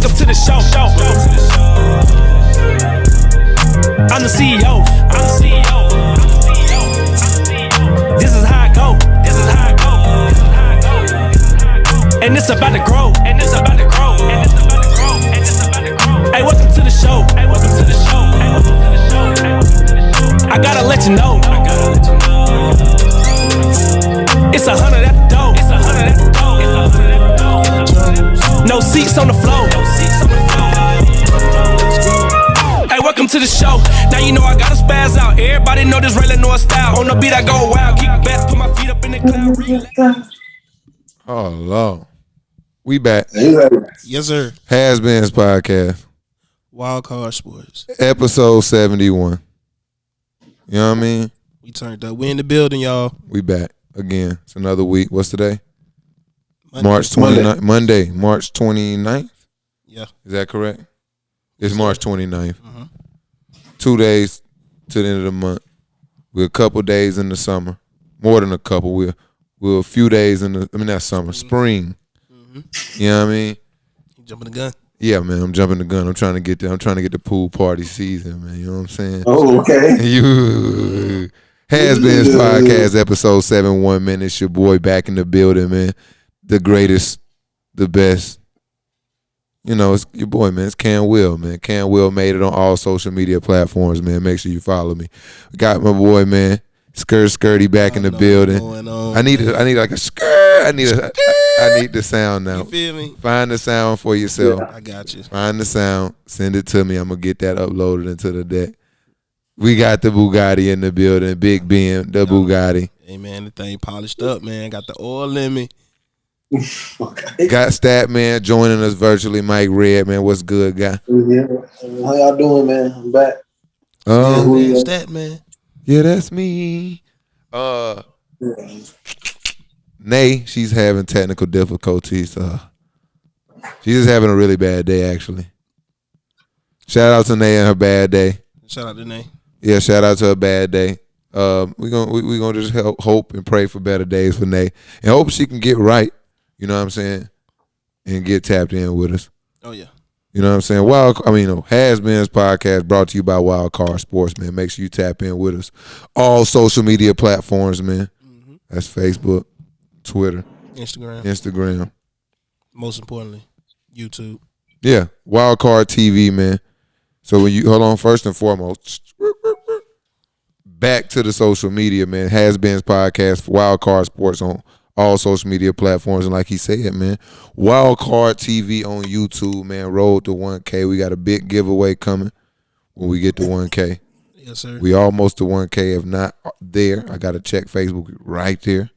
welcome to the show. I'm the CEO. This is how I go. And it's about to grow. Hey, welcome to the show. I gotta let you know. It's 100 at the door. No seats on the floor. Hey, welcome to the show. Now you know I gotta spaz out. Everybody know this Ray North style. On the beat I go wild. Kick back, put my feet up in the cloud. Oh Lord, we back. Yes, sir. HasBeens Podcast, Wild Card Sports, episode 71. You know what I mean? We turned up. We in the building, y'all. We back again. It's another week. What's today? Monday. March 29th. Monday, March 29th. Yeah. Is that correct? It's March 29th. Mm-hmm. 2 days to the end of the month. We're a couple days in the summer. More than a couple. We're a few days in the, not summer, spring. Mm-hmm. You know what I mean? You jumping the gun? Yeah, man, I'm jumping the gun. I'm trying to get there. I'm trying to get the pool party season, man. You know what I'm saying? Oh, okay. You HasBeens Podcast, episode 71, man. It's your boy back in the building, man. The greatest, the best. You know, it's your boy, man. It's Cam Will, man. Cam Will made it on all social media platforms, man. Make sure you follow me. Got my boy, man. Skirty back in the building. I need like a skirt. I need the sound now. You feel me? Find the sound for yourself. Yeah, I got you. Find the sound. Send it to me. I'm gonna get that uploaded into the deck. We got the Bugatti in the building. Big Ben, the Bugatti. Hey man, the thing polished up, man. Got the oil in me. Okay. Got Stat Man joining us virtually. Mike Red, man. What's good, guy? Yeah. How y'all doing, man? I'm back. Who's that, man? Yeah, that's me. Nay, she's having technical difficulties. She's just having a really bad day, actually. Shout out to Nay and her bad day. Shout out to Nay. Yeah, shout out to her bad day. We gonna just hope and pray for better days for Nay, and hope she can get right. You know what I'm saying, and get tapped in with us. Oh yeah. You know what I'm saying? HasBeens Podcast brought to you by Wild Card Sports, man. Make sure you tap in with us. All social media platforms, man. Mm-hmm. That's Facebook, Twitter, Instagram. Most importantly, YouTube. Yeah, Wild Card TV, man. So when you hold on, first and foremost, back to the social media, man. HasBeens Podcast, Wild Card Sports on all social media platforms, and like he said, man, Wild Card TV on YouTube, man. Road to 1K. We got a big giveaway coming when we get to 1K. Yes, sir. We almost to 1K. If not there, I gotta check Facebook right there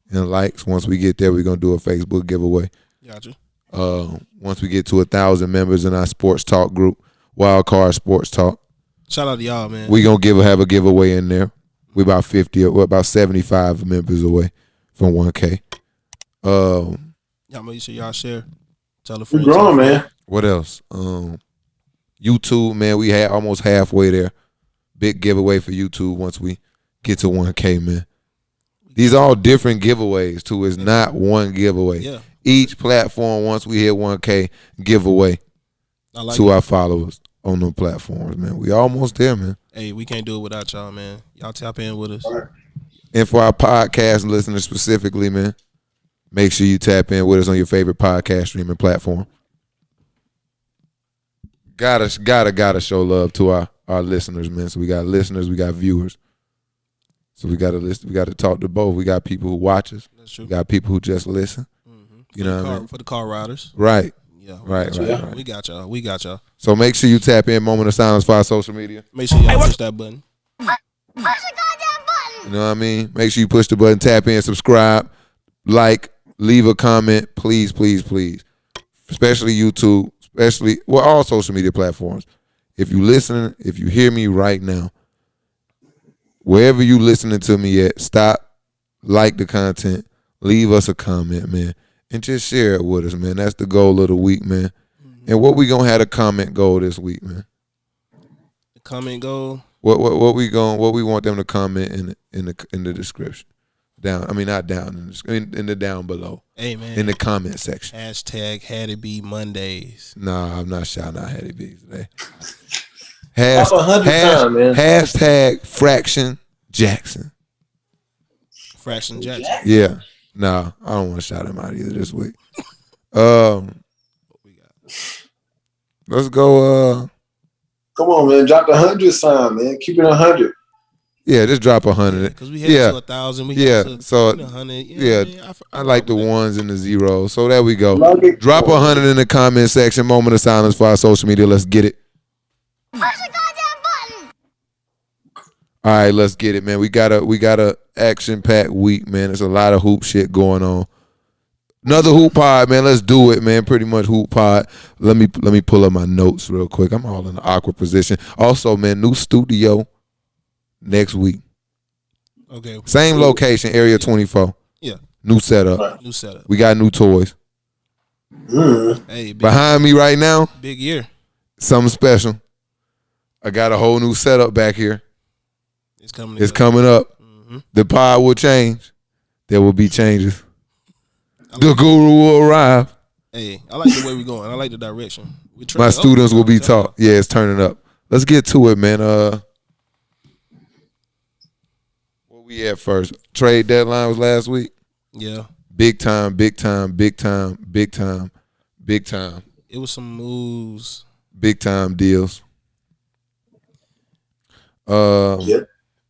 and likes. Once we get there, we're gonna do a Facebook giveaway. Gotcha. Once we get to 1,000 members in our sports talk group, Wild Card Sports Talk. Shout out to y'all, man. We gonna have a giveaway in there. We about 75 members away from 1K. Y'all make sure y'all share. Tell a friend. We're growing, man. What else? YouTube, man. We had almost halfway there. Big giveaway for YouTube once we get to 1K, man. These are all different giveaways too. It's not one giveaway. Yeah. Each platform, once we hit 1K, giveaway to our followers on them platforms, man. We almost there, man. Hey, we can't do it without y'all, man. Y'all tap in with us. And for our podcast listeners specifically, man, make sure you tap in with us on your favorite podcast streaming platform. Gotta show love to our listeners, man. So we got listeners, we got viewers. So we gotta talk to both. We got people who watch us. That's true. We got people who just listen. Mm-hmm. You know what I mean? For the car riders. Right. Yeah. Right. We got y'all. So make sure you tap in. Moment of silence for our social media. Make sure y'all push that button. You know what I mean? Make sure you push the button, tap in, subscribe, like, leave a comment, please, please, please. Especially YouTube, all social media platforms. If you listening, if you hear me right now, wherever you listening to me at, stop, like the content, leave us a comment, man, and just share it with us, man. That's the goal of the week, man. Mm-hmm. And what we gonna have a comment goal this week, man? The comment goal. What we want them to comment in the description. down. I mean, not down in the down below. Hey man, in the comment section. Hashtag had it be Mondays. Nah, I'm not shouting out Hattie B's today. Top 100 time, man. Hashtag Fraction Jackson. Fraction Jackson. Yeah. Nah, I don't want to shout him out either this week. Let's go. Come on, man. Drop the 100 sign, man. Keep it 100. Yeah, just drop 100. Because we had to 1,000. We had to so 100. Yeah, I like the ones and the zeros. So there we go. Love it. Drop 100 in the comment section. Moment of silence for our social media. Let's get it. Push the goddamn button. All right, let's get it, man. We got a action-packed week, man. There's a lot of hoop shit going on. Another hoop pod, man. Let's do it, man. Pretty much hoop pod. Let me pull up my notes real quick. I'm all in an awkward position. Also, man, new studio next week. Okay. Same location, Area 24. Yeah. New setup. New setup. We got new toys. Hey, Behind me right now, big year. something special. I got a whole new setup back here. It's coming. It's coming up. Mm-hmm. The pod will change. There will be changes. The guru will arrive. Hey, I like the way we're going. I like the direction. My students will be taught. Yeah, it's turning up. Let's get to it, man. What we at first? Trade deadline was last week. Yeah. Big time, big time, big time, big time, big time. It was some moves. Big time deals. Yeah.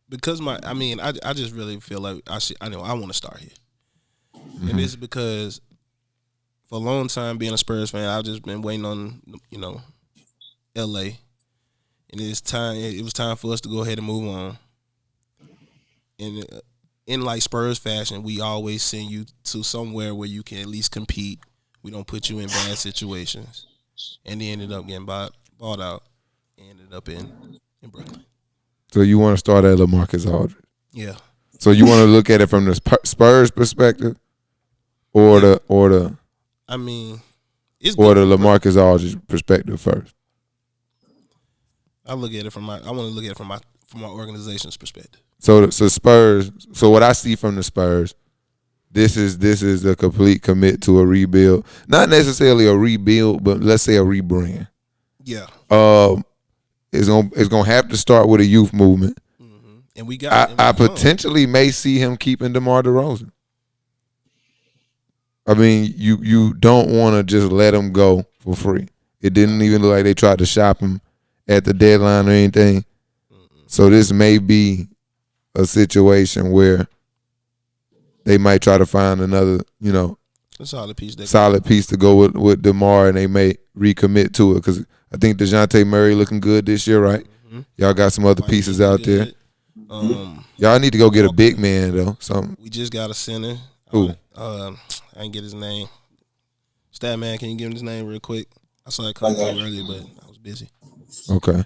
Because I just really feel like I know I want to start here. Mm-hmm. And it's because for a long time being a Spurs fan, I've just been waiting on, LA. And it was time for us to go ahead and move on. And in like Spurs fashion, we always send you to somewhere where you can at least compete. We don't put you in bad situations. And they ended up getting bought out and ended up in Brooklyn. So you want to start at Lamarcus Aldridge? Yeah. So you want to look at it from the Spurs perspective, or the it's or the Lamarcus Aldridge perspective first? I want to look at it from my organization's perspective. So Spurs. So what I see from the Spurs, this is a complete commit to a rebuild. Not necessarily a rebuild, but let's say a rebrand. Yeah. It's gonna have to start with a youth movement. Mm-hmm. And we got. I potentially may see him keeping DeMar DeRozan. I mean, you don't want to just let him go for free. It didn't even look like they tried to shop him at the deadline or anything. Mm-hmm. So this may be a situation where they might try to find another, a solid piece to go with DeMar, and they may recommit to it because I think DeJounte Murray looking good this year, right? Mm-hmm. Y'all got some other pieces out there. Y'all need to go get a big man though. Something. We just got a center. Who? I didn't get his name. Stat man, can you give him his name real quick? I saw it come through earlier, but I was busy. Okay.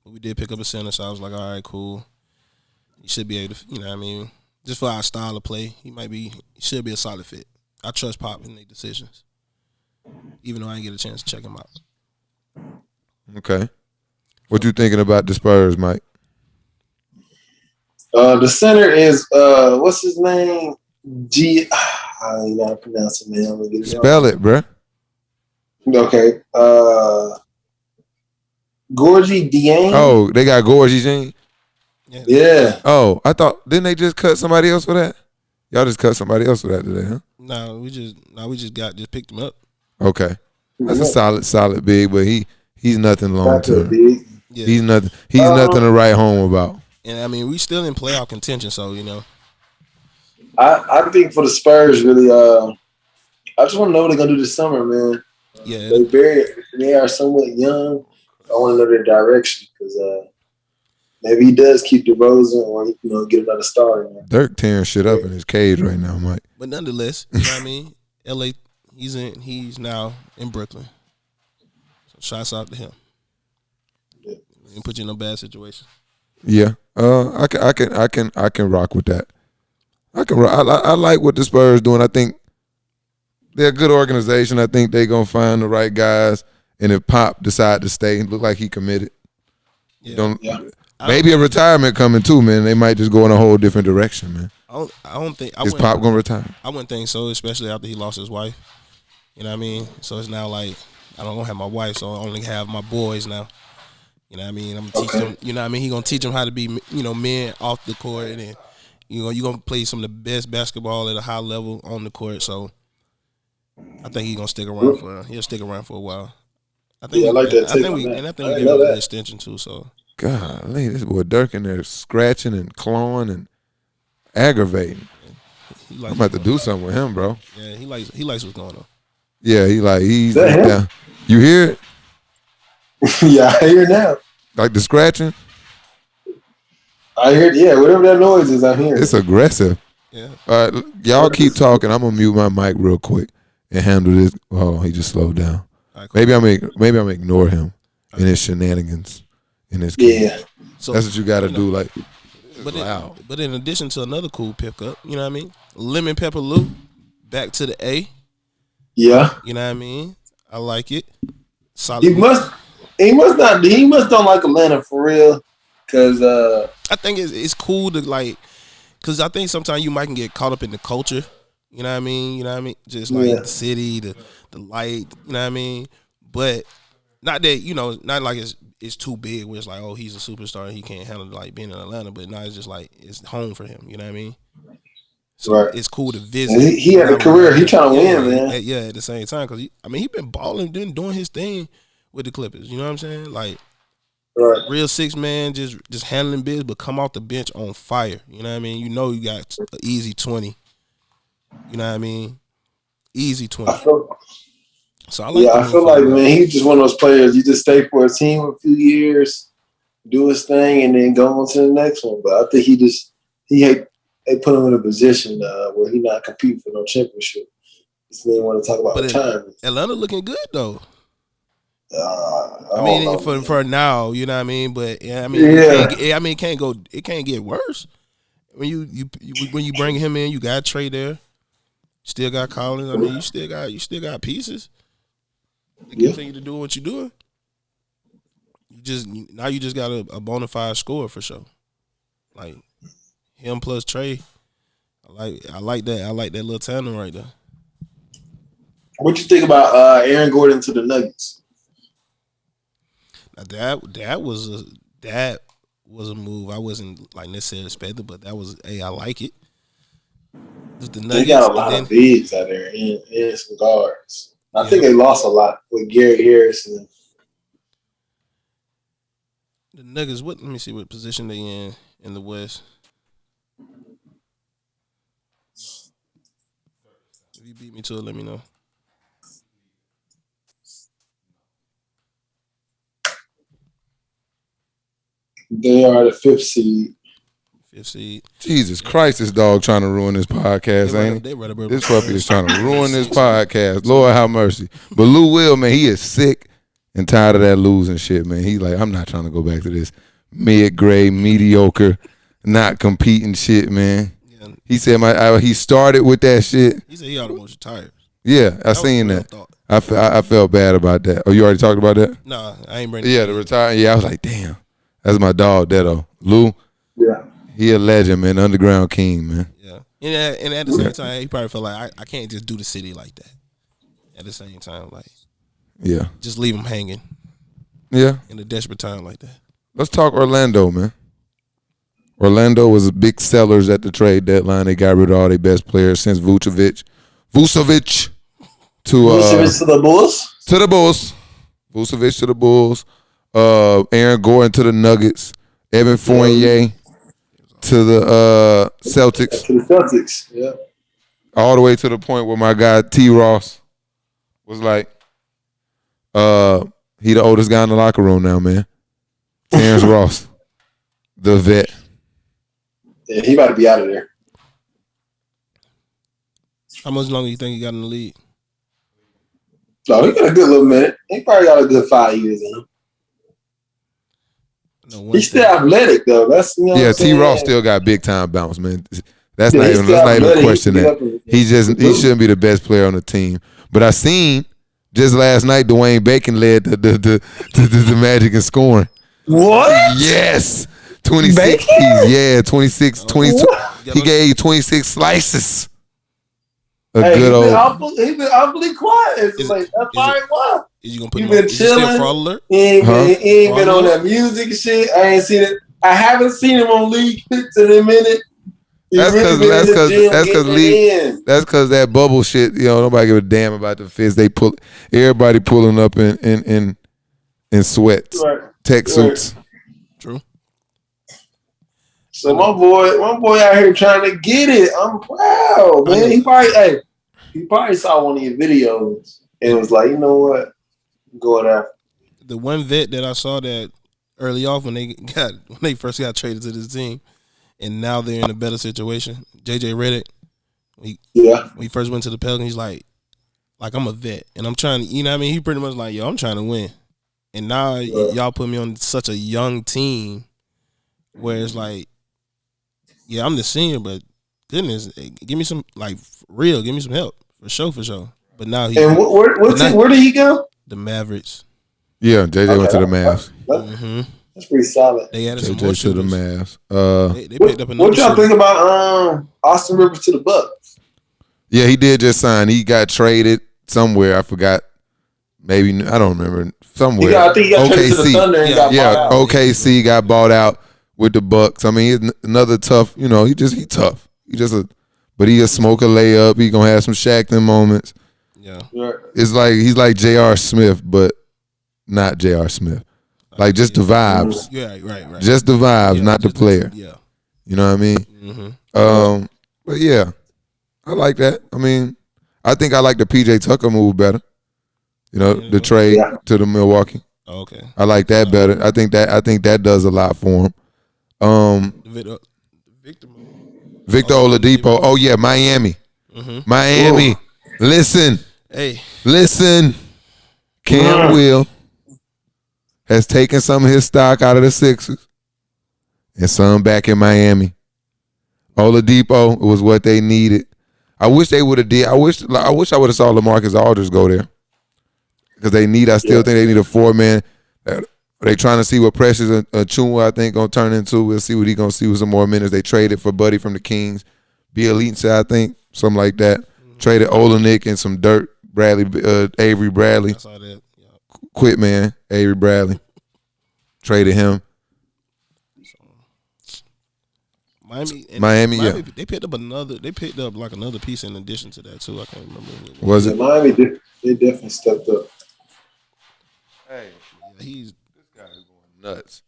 But we did pick up a center, so I was like, all right, cool. He should be able to, just for our style of play, he should be a solid fit. I trust Pop in their decisions, even though I didn't get a chance to check him out. Okay. What you thinking about the Spurs, Mike? The center is what's his name? I don't know how to pronounce it, man. I'm gonna get it Spell it, bruh. Okay. Gorgie Dieng. Oh, they got Gorgie Jean? Yeah. Oh, I thought, didn't they just cut somebody else for that? Y'all just cut somebody else for that today, huh? No, we just picked him up. Okay. That's a solid big, but he's nothing long term. Yeah. He's nothing to write home about. And we still in playoff contention, so I think for the Spurs, really, I just want to know what they're gonna do this summer, man. Yeah, they are somewhat young. I want to know their direction because maybe he does keep DeRozan or get another star. Man. Dirk tearing shit up in his cage right now, Mike. But nonetheless, you know what I mean. LA, he's now in Brooklyn. So shouts out to him. Yeah. He didn't put you in a bad situation. Yeah, I can rock with that. I like what the Spurs doing. I think they're a good organization. I think they're gonna find the right guys. And if Pop decide to stay, look like he committed. Yeah. Maybe a retirement coming too, man. They might just go in a whole different direction, man. I don't think Is Pop gonna retire? I wouldn't think so, especially after he lost his wife. You know what I mean? So it's now like I don't have my wife, so I only have my boys now. You know what I mean? I'm gonna teach them. You know what I mean? He gonna teach them how to be, men off the court, and then you're gonna play some of the best basketball at a high level on the court. So I think he's gonna stick around he'll stick around for a while. I think. I like that. I think we give him an extension too. So. Golly, this boy Dirk in there scratching and clawing and aggravating. I'm about to do something with him, bro. Yeah, he likes what's going on. Yeah, he's down. You hear it? Yeah, I hear it now. Like the scratching? I hear it, yeah, whatever that noise is, I hear it. It's aggressive. Yeah. All right, y'all keep talking. I'm gonna mute my mic real quick and handle this. Oh, he just slowed down. Right, cool. Maybe I'm ignore him and his shenanigans in his game. Yeah. So that's what you gotta do, like but in addition to another cool pickup, you know what I mean? Lemon Pepper Lou, back to the A. Yeah. You know what I mean? I like it. Solid. He must don't like Atlanta for real. Cause I think it's cool to like, cause I think sometimes you might can get caught up in the culture. You know what I mean? Just like the city, the light. You know what I mean? But not that not like it's too big where it's like, oh, he's a superstar and he can't handle like being in Atlanta. But now it's just like it's home for him. You know what I mean? So right. It's cool to visit. And he had a career. He trying to win, man. Yeah, at the same time, because he been balling, been doing his thing with the Clippers. You know what I'm saying? Like. Right. Real 6-man, just handling biz, but come off the bench on fire. You know what I mean? You got an easy 20. You know what I mean? Easy 20. I feel like, man, he's just one of those players. You just stay for a team for a few years, do his thing, and then go on to the next one. But I think they put him in a position where he's not competing for no championship. He didn't want to talk about retirement. Atlanta looking good though. For now, you know what I mean. But it can't get worse. When you bring him in, you got Trey there. Still got Collins. I mean, you still got pieces. To continue to do what you're doing. You just got a bona fide scorer for sure. Like him plus Trey. I like that. I like that little tandem right there. What you think about Aaron Gordon to the Nuggets? Now that was a move I wasn't like necessarily expecting, but that was I like it. The Nuggets, they got a lot of bigs out there and some guards. I think they lost a lot with Gary Harrison. The Nuggets, let me see what position they in the West. If you beat me to it, let me know. They are the fifth seed. Jesus Christ, this dog trying to ruin this podcast, ain't he? This puppy is trying to ruin this podcast. Lord have mercy. But Lou Will, man, he is sick and tired of that losing shit, man. He's like, I'm not trying to go back to this mid-grade, mediocre, not competing shit, man. Yeah. He said he started with that shit. He said he almost retired. Yeah, I seen that. I felt bad about that. Oh, you already talked about that? Nah, I ain't bringing it. Yeah, the retire. Yeah, I was like, damn. That's my dog, Dedo. Lou. Yeah. He a legend, man. Underground king, man. Yeah. And at the same time, he probably felt like I can't just do the city like that. At the same time, like. Yeah. Just leave him hanging. Yeah. In a desperate time like that. Let's talk Orlando, man. Orlando was big sellers at the trade deadline. They got rid of all their best players since Vucevic to the Bulls. To the Bulls. Vucevic to the Bulls. Aaron Gordon to the Nuggets. Evan Fournier to the Celtics. To the Celtics, yeah. All the way to the point where my guy T. Ross was like, he the oldest guy in the locker room now, man. Terrence Ross, the vet. Yeah, he about to be out of there. How much longer you think he got in the league? No, he got a good little minute. He probably got a good 5 years in him. He's still athletic though. That's T. Ross still got big time bounce, man. Let's not even question that. He shouldn't be the best player on the team. But I seen just last night Dwayne Bacon led the Magic in scoring. What? Yes. 26 piece. Yeah, 26, 22. He gave you 26 slices. Good old. He been awfully quiet. It's like that's why. Is you gonna put He him been on? Is he still chilling. fraud alert? He ain't been on that music shit. I ain't seen it. I haven't seen him on League Picks in a minute. That's because that bubble shit. You know, nobody give a damn about the fits. Everybody pulling up in sweats, tech suits. True. So my boy out here trying to get it. I'm proud, man. He probably saw one of your videos and was like, you know what, I'm going after. The one vet that I saw that early off when they first got traded to this team, and now they're in a better situation. JJ Redick, when he first went to the Pelicans, he's like I'm a vet, and I'm trying to, you know what I mean? He pretty much like, yo, I'm trying to win. And now y'all put me on such a young team where it's like, yeah, I'm the senior, but goodness, give me some, like, real, give me some help. For sure. But now where did he go? The Mavericks. Yeah, JJ went to the Mavs. That's pretty solid. They added some JJ more to the shooters. Mavs. They picked up another What y'all think about Austin Rivers to the Bucks? Yeah, he did just sign. He got traded somewhere. I forgot. Maybe I don't remember. Somewhere. I think he got traded to the Thunder and got bought out. OKC got bought out with the Bucks. I mean, he's another tough. You know, he tough. But he just smoke a layup. He gonna have some Shaqtin' moments. Yeah. It's like he's like J.R. Smith, but not J.R. Smith. Like just the vibes. Yeah, right. Just the vibes, not the player. Yeah. You know what I mean? Mm-hmm. But yeah, I like that. I mean, I think I like the PJ Tucker move better. You know, the trade to the Milwaukee. Oh, okay. I like that better. I think that does a lot for him. Victor Oladipo. Oh yeah, Miami. Mm-hmm. Miami. Ooh. Listen. Cam Will has taken some of his stock out of the Sixers and some back in Miami. Oladipo was what they needed. I wish they would have did. I wish I would have saw Lamarcus Aldridge go there because I still think they need a 4-man. They trying to see what Precious Achunwa, I think, gonna turn into. We'll see what he gonna see with some more minutes. They traded for Buddy from the Kings, Bielitsa, I think, something like that. Mm-hmm. Traded Olenek and some dirt. Avery Bradley. I saw that. Yeah. Quit, man. Avery Bradley. Traded him. Miami, yeah. They picked up like another piece in addition to that too. I can't remember. Was it? Miami? They definitely stepped up. Hey, this guy is going nuts.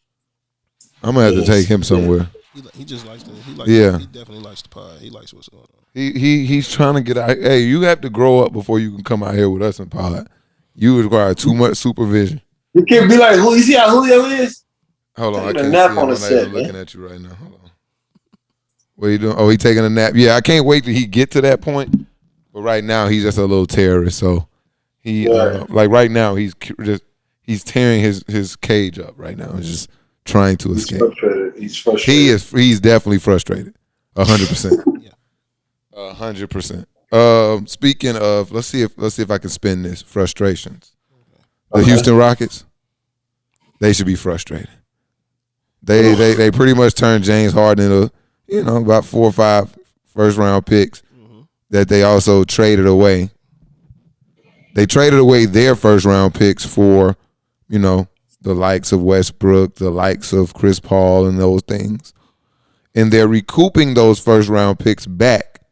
I'm gonna have to take him somewhere. He just likes He definitely likes the pod. He likes what's going on. He's trying to get out. Hey, you have to grow up before you can come out here with us in pod. You require too much supervision. You can't be like, you see how Julio is? Hold on, I can't see him. I'm not even looking at you right now. Hold on. What are you doing? Oh, he taking a nap. Yeah, I can't wait till he get to that point. But right now, he's just a little terrorist. So he like right now, he's tearing his cage up right now. He's just trying to escape. He's frustrated. He's definitely frustrated. 100%. Yeah. 100%. Speaking of, let's see if I can spin this. Frustrations. The Houston Rockets, they should be frustrated. They pretty much turned James Harden into, about 4 or 5 first-round picks that they also traded away. They traded away their first-round picks for, the likes of Westbrook, the likes of Chris Paul and those things. And they're recouping those first-round picks back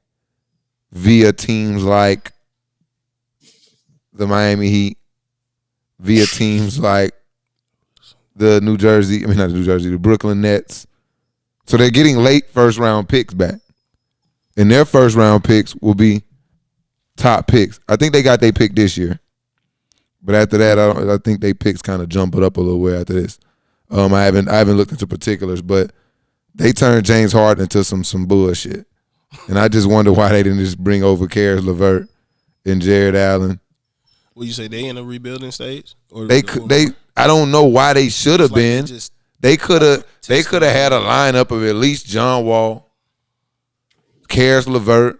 via teams like the Miami Heat, via teams like the Brooklyn Nets. So they're getting late first-round picks back. And their first-round picks will be top picks. I think they got their pick this year. But after that, I think they picks kind of jump it up a little way after this. I haven't looked into particulars, but they turned James Harden into some bullshit. And I just wonder why they didn't just bring over Karis LeVert and Jared Allen. Would you say they in a rebuilding stage? Or I don't know why they should have been. They could have had a lineup of at least John Wall, Karis LeVert,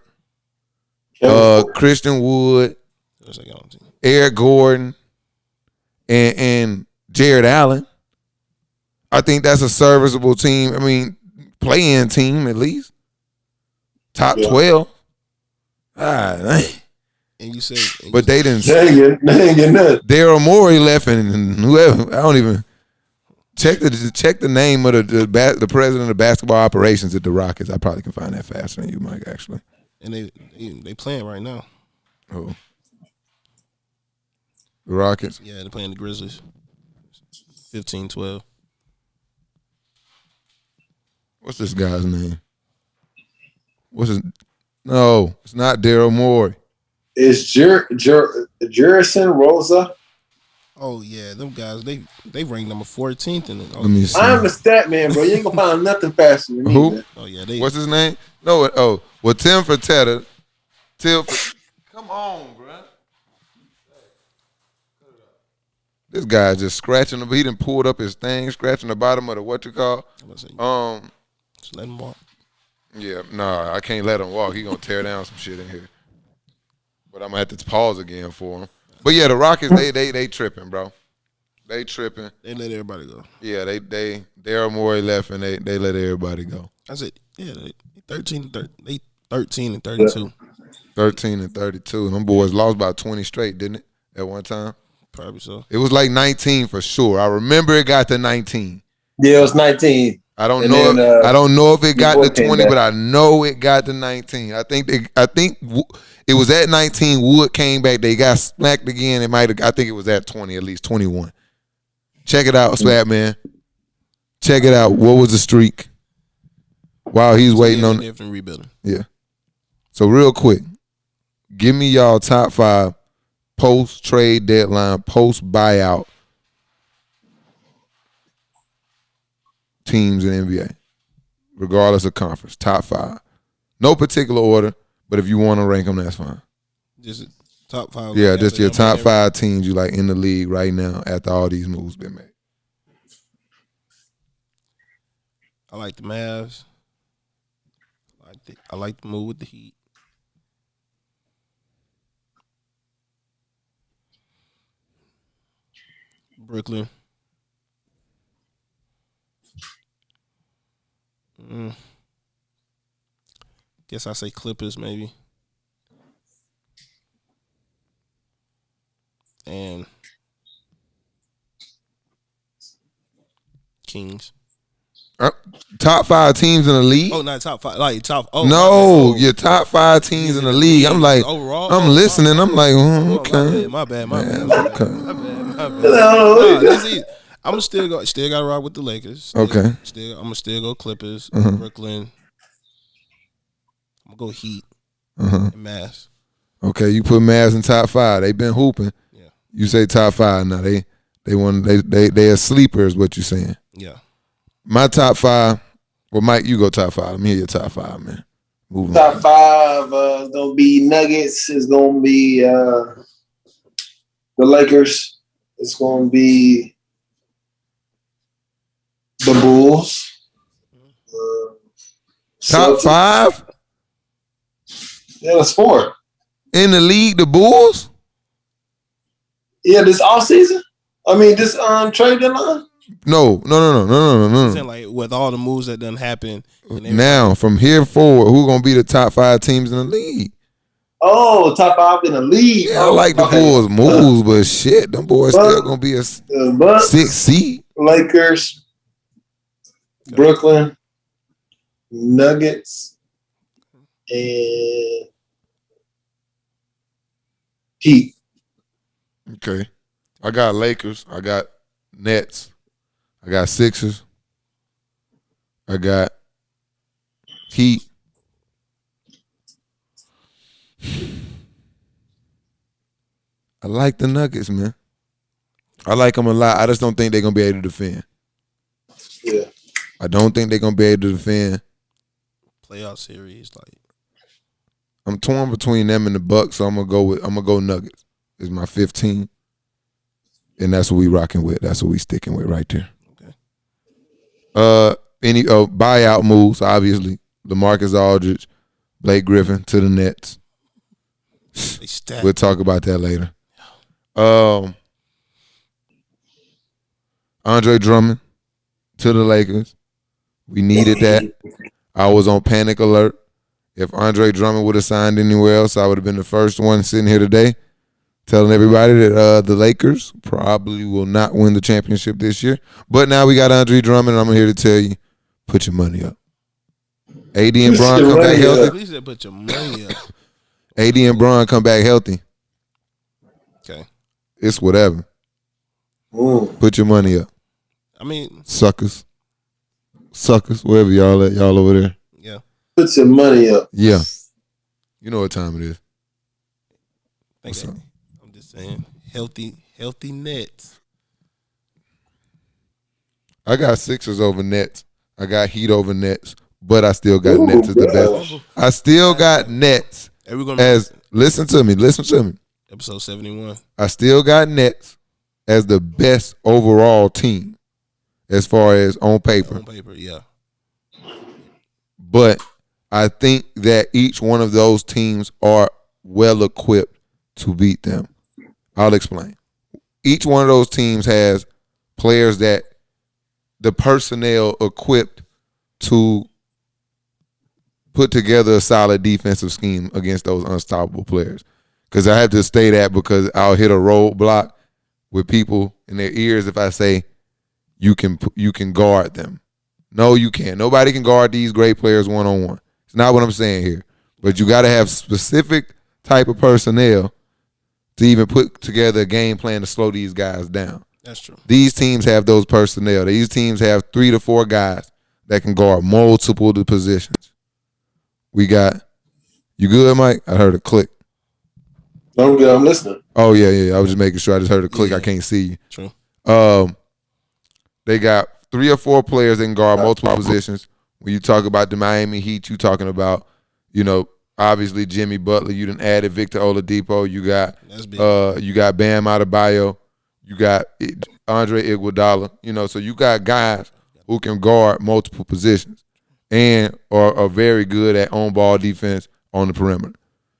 Christian Wood, Eric Gordon, and Jared Allen. I think that's a serviceable team. I mean, play-in team at least. Top 12. Dang. And you say, but they didn't. They ain't get nothing. Daryl Morey left, and whoever, I don't even check the name of the president of basketball operations at the Rockets. I probably can find that faster than you, Mike. Actually, and they playing right now. Oh, the Rockets. Yeah, they're playing the Grizzlies. 15-12. What's this guy's name? No, it's not Daryl Morey. It's Jerison Rosa. Oh yeah, them guys they ranked number 14th in it. Let me see. I'm the stat man, bro. You ain't gonna find nothing faster than me. Who? Man. Oh yeah, what's his name? No, well Tim Fertitta. Come on, bro. This guy's just scratching him. He done pulled up his thing, scratching the bottom of the what you call. Just let him walk. Yeah, I can't let him walk. He gonna tear down some shit in here. But I'm gonna have to pause again for him. But yeah, the Rockets, they tripping, bro. They tripping. They let everybody go. Yeah, they Daryl Morey left and they let everybody go. I said, yeah, they 13 and 32. 13 and 32. And them boys lost about 20 straight, didn't it? At one time? Probably so. It was like 19 for sure. I remember it got to 19. Yeah, it was 19. I don't know if it got to 20, but I know it got to 19. I think it was at 19. Wood came back. They got smacked again. I think it was at 20, at least 21. Check it out, Swat Man. Check it out. What was the streak? While he's waiting on different rebuilding. Yeah. So real quick, give me y'all top 5 post trade deadline, post buyout teams in NBA, regardless of conference. Top 5. No particular order, but if you want to rank them, that's fine. Just top 5. Yeah, just your top 5 teams you like in the league right now after all these moves been made. I like the Mavs. I like the move with the Heat. Brooklyn. Guess I say Clippers maybe. And Kings. Top 5 teams in the league? Oh, not top 5. Like top. Oh, no, your top 5 teams in the league. I'm like, overall. I'm listening. I'm like, okay. My bad. Okay. That's easy. I'm still got to rock with the Lakers. Okay. I'm gonna still go Clippers, Brooklyn. I'm gonna go Heat and Mavs. Okay, you put Mavs in top 5. They been hooping. Yeah. You say top 5 now. They are sleepers. What you saying? Yeah. My top 5. Well, Mike, you go top 5. Let me hear your top 5, man. Moving top on. 5 is gonna be Nuggets. It's gonna be the Lakers. It's gonna be the Bulls. Top Celtics. 5 Yeah, that's 4. in the league. The Bulls. Yeah, this off season. I mean, this trade deadline. No. Saying like with all the moves that done happened. Now, from here forward, who gonna be the top 5 teams in the league? Oh, top 5 in the league. Yeah, I like the Bulls' moves, but shit, them boys still gonna be a 6 seed. Lakers, Brooklyn, Nuggets, and Heat. Okay, I got Lakers. I got Nets. I got Sixers. I got Heat. I like the Nuggets, man. I like them a lot. I just don't think they're going to be able to defend. Yeah. I don't think they're going to be able to defend. Playoff series, like. I'm torn between them and the Bucks, so I'm gonna go Nuggets. It's my 15. And that's what we rocking with. That's what we sticking with right there. Okay. Any buyout moves, obviously. Lamarcus Aldridge, Blake Griffin to the Nets. We'll talk about that later. Andre Drummond to the Lakers. We needed that. I was on panic alert. If Andre Drummond would have signed anywhere else, I would have been the first one sitting here today telling everybody that the Lakers probably will not win the championship this year. But now we got Andre Drummond, and I'm here to tell you, put your money up. AD and Bron come back healthy. Please said put your money up. AD and Bron come back healthy. Okay. It's whatever. Put your money up. I mean, suckers, wherever y'all at, y'all over there. Yeah. Put some money up. Yeah. You know what time it is. What's up? I'm just saying, healthy Nets. I got Sixers over Nets. I got Heat over Nets, but I still got Nets as the best. I still got Nets as listen to me. Episode 71. I still got Nets as the best overall team as far as on paper. On paper, yeah. But I think that each one of those teams are well equipped to beat them. I'll explain. Each one of those teams has players that the personnel equipped to put together a solid defensive scheme against those unstoppable players. Because I have to say that because I'll hit a roadblock with people in their ears if I say you can guard them. No, you can't. Nobody can guard these great players one-on-one. It's not what I'm saying here. But you got to have specific type of personnel to even put together a game plan to slow these guys down. That's true. These teams have those personnel. These teams have 3 to 4 guys that can guard multiple positions. We got – you good, Mike? I heard a click. I'm good. I'm listening. Oh, yeah. I was just making sure. I just heard a click. Yeah. I can't see you. True. They got 3 or 4 players that can guard multiple positions. When you talk about the Miami Heat, you talking about, obviously Jimmy Butler. You done added Victor Oladipo. You got Bam Adebayo. You got Andre Iguodala. So you got guys who can guard multiple positions and are very good at on-ball defense on the perimeter.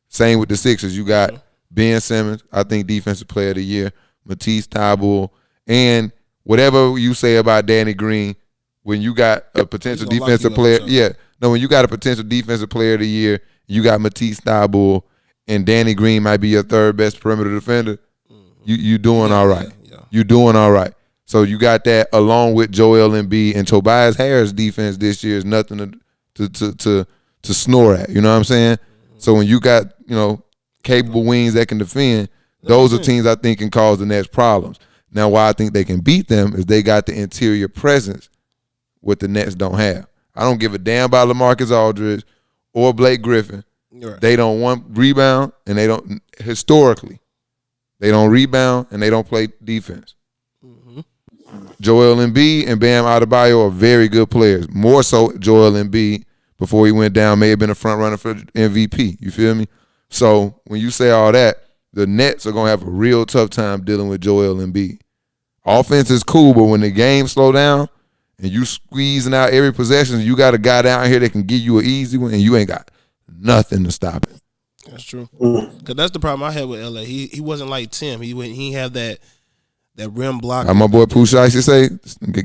Same with the Sixers. You got Ben Simmons, I think Defensive Player of the Year, Matisse Thybulle, and whatever you say about Danny Green, when you got a potential defensive player, when you got a potential Defensive Player of the Year, you got Matisse Thybulle, and Danny Green might be your third best perimeter defender. You doing all right. Yeah. You doing all right. So you got that along with Joel Embiid and Tobias Harris' defense this year is nothing to snore at. You know what I'm saying? So when you got capable wings that can defend, those are teams I think can cause the Nets problems. Now, why I think they can beat them is they got the interior presence what the Nets don't have. I don't give a damn about Lamarcus Aldridge or Blake Griffin. Right. They don't want rebound, and they don't historically. They don't rebound, and they don't play defense. Mm-hmm. Joel Embiid and Bam Adebayo are very good players. More so Joel Embiid before he went down may have been a front runner for MVP. You feel me? So when you say all that, the Nets are going to have a real tough time dealing with Joel Embiid. Offense is cool, but when the game slow down and you squeezing out every possession, you got a guy down here that can give you an easy one, and you ain't got nothing to stop it. That's true. Because that's the problem I had with LA. He wasn't like Tim. He had that rim block. How my boy Pooh Ice say,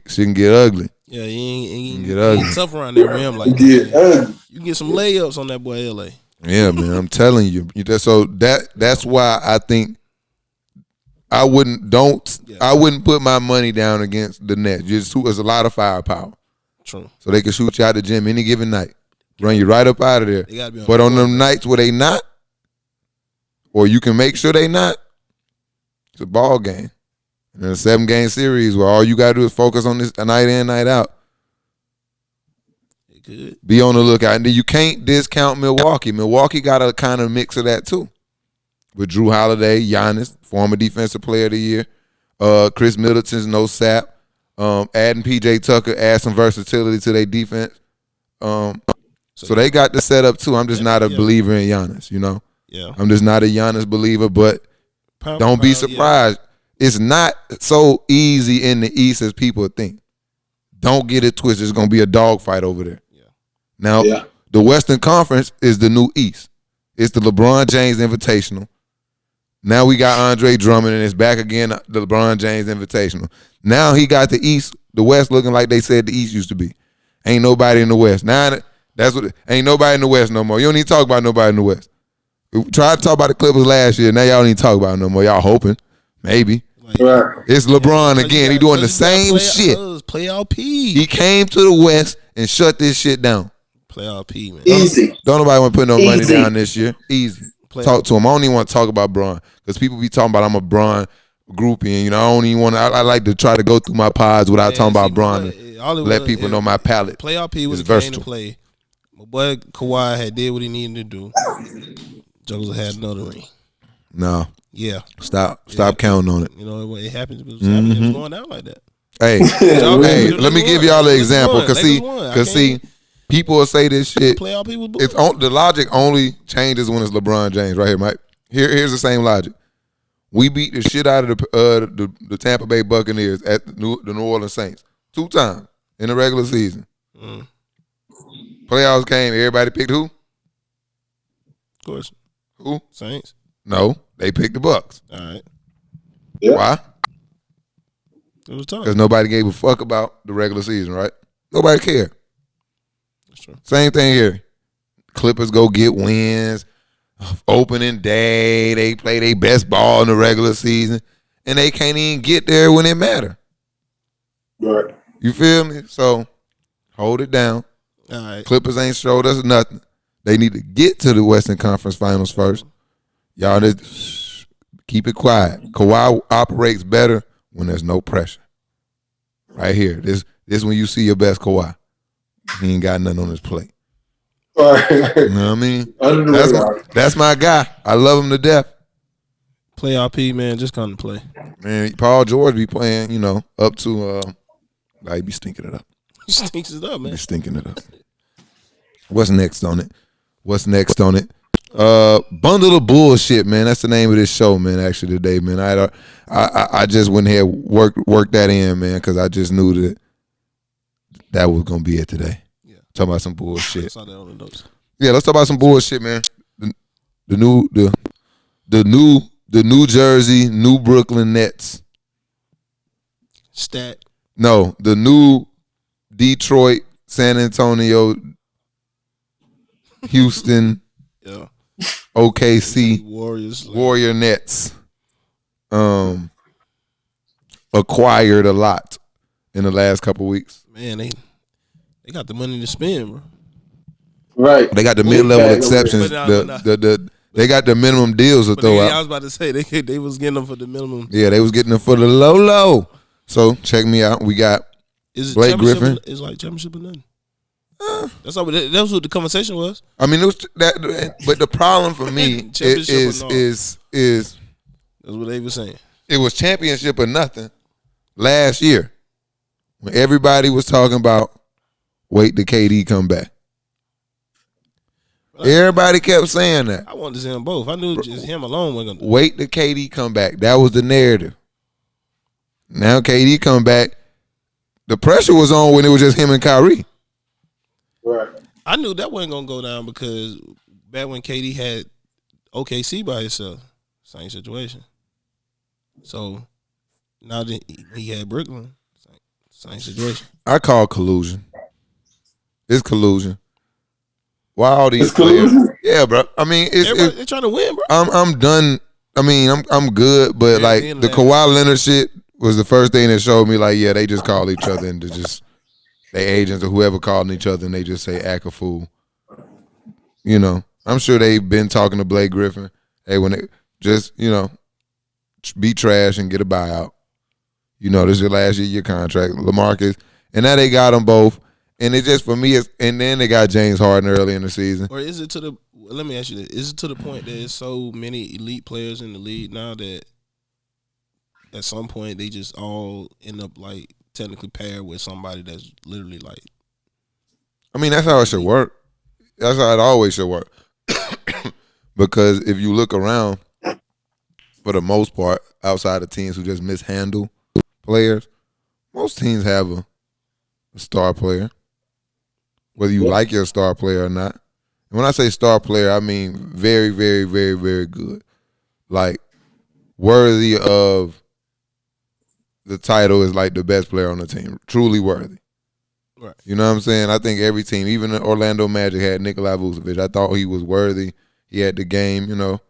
she can get ugly. Yeah, he ain't get ugly. Tough around that rim like that. You can get some layups on that boy LA. Yeah, man, I'm telling you. So that's why I think I wouldn't put my money down against the Nets. There's a lot of firepower. True. So they can shoot you out the gym any given night. Run you right up out of there. But on them nights where they not, or you can make sure they not, it's a ball game. And in a 7-game series where all you got to do is focus on this night in, night out. It could. Be on the lookout. And then you can't discount Milwaukee. Milwaukee got a kind of mix of that too. With Drew Holiday, Giannis, former Defensive Player of the Year, Chris Middleton's no sap, adding P.J. Tucker, add some versatility to their defense. So they got the setup too. I'm just not a believer in Giannis, Yeah. I'm just not a Giannis believer, but don't be surprised. It's not so easy in the East as people think. Don't get it twisted. It's going to be a dogfight over there. Yeah. Now, the Western Conference is the new East. It's the LeBron James Invitational. Now we got Andre Drummond, and it's back again, the LeBron James Invitational. Now he got the West looking like they said the East used to be. Ain't nobody in the West. Now ain't nobody in the West no more. You don't need to talk about nobody in the West. We tried to talk about the Clippers last year. Now y'all don't need to talk about it no more. Y'all hoping. Maybe. Right. It's LeBron again. He doing the same shit. Playoff P. He came to the West and shut this shit down. Playoff P, man. Easy. Don't nobody want to put no money down this year. Easy. Talk to him. I don't even want to talk about Bron because people be talking about I'm a Bron groupie, and I don't even want to. I like to try to go through my pods without talking about Bron and let people know my palate. Playoff P was a game to play. My boy Kawhi had did what he needed to do. Jokers had another ring. No. Yeah. Stop counting on it. You know it happens. It was going out like that. Hey, let me give y'all an example. Cause see, people will say this shit. It's the logic only changes when it's LeBron James. Right here, Mike. Here's the same logic. We beat the shit out of the Tampa Bay Buccaneers at the New Orleans Saints 2 times in the regular season. Playoffs came. Everybody picked who? Of course. Who? Saints. No, they picked the Bucs. All right. Yeah. Why? It was tough. Because nobody gave a fuck about the regular season, right? Nobody cared. That's true. Same thing here. Clippers go get wins. Opening day, they play their best ball in the regular season, and they can't even get there when it matter. Right. You feel me? So hold it down. All right. Clippers ain't showed us nothing. They need to get to the Western Conference Finals first. Y'all just keep it quiet. Kawhi operates better when there's no pressure. Right here. This when you see your best Kawhi. He ain't got nothing on his plate. Right. You know what I mean? That's my guy. I love him to death. Playoff P, man, just come to play. Man, Paul George be playing, up to he be stinking it up. He stinks it up, man. Be stinking it up. What's next on it? Bundle of bullshit, man. That's the name of this show, man. Actually, today, man. I just went ahead worked that in, man, because I just knew that was gonna be it today. Yeah, talking about some bullshit. I saw that on the notes. Yeah, let's talk about some bullshit, man. The New Jersey, New Brooklyn Nets. Stat. No, the new Detroit, San Antonio, Houston. Yeah. OKC Warrior Nets acquired a lot in the last couple weeks. Man, they got the money to spend, bro. Right. They got the mid-level exceptions. They got the minimum deals to throw out. I was about to say they was getting them for the minimum. Yeah, they was getting them for the low. So check me out. We got Blake Griffin. It's like championship or nothing. That's what the conversation was. I mean, it was that, but the problem for me is that's what they were saying. It was championship or nothing last year when everybody was talking about wait till KD come back. Everybody kept saying that. I wanted to see them both. I knew just him alone wasn't gonna wait till KD come back. That was the narrative. Now KD come back. The pressure was on when it was just him and Kyrie. Right. I knew that wasn't gonna go down because back when KD had OKC by himself, same situation. So now that he had Brooklyn, same situation. I call collusion. It's collusion. Why all these players? Yeah, bro. I mean, they're trying to win, bro. I'm done. I mean, I'm good, but like the Kawhi Leonard shit was the first thing that showed me like, yeah, they just call each other and they agents or whoever calling each other and they just say act a fool. I'm sure they've been talking to Blake Griffin. Hey, when they just, be trash and get a buyout. This is your last year of your contract. Lamarcus. And now they got them both. And it just, for me, and then they got James Harden early in the season. Or is it let me ask you this. Is it to the point that there's so many elite players in the league now that at some point they just all end up like technically paired with somebody that's literally like. I mean, that's how it should work. That's how it always should work. Because if you look around, for the most part, outside of teams who just mishandle players, most teams have a star player, whether you like your star player or not. And when I say star player, I mean very, very, very, very good. Like worthy of the title as like the best player on the team. Truly worthy. Right. You know what I'm saying? I think every team, even the Orlando Magic had Nikola Vucevic. I thought he was worthy. He had the game, you know,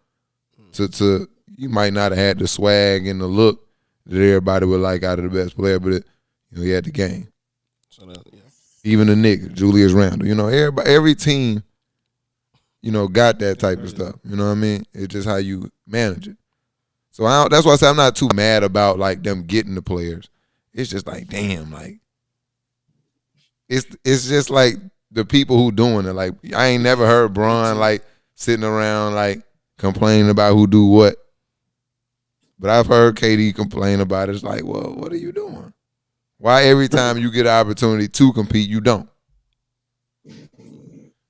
to you might not have had the swag and the look that everybody would like out of the best player, but he had the game. So that, yeah. Even the Knicks, Julius Randle, you know, every team, you know, got that type of stuff. You know what I mean? It's just how you manage it. So that's why I say I'm not too mad about like them getting the players. It's just like, damn, like it's just like the people who doing it. Like I ain't never heard Bron like sitting around like complaining about who do what. But I've heard KD complain about it. It's like, well, what are you doing? Why every time you get an opportunity to compete, you don't?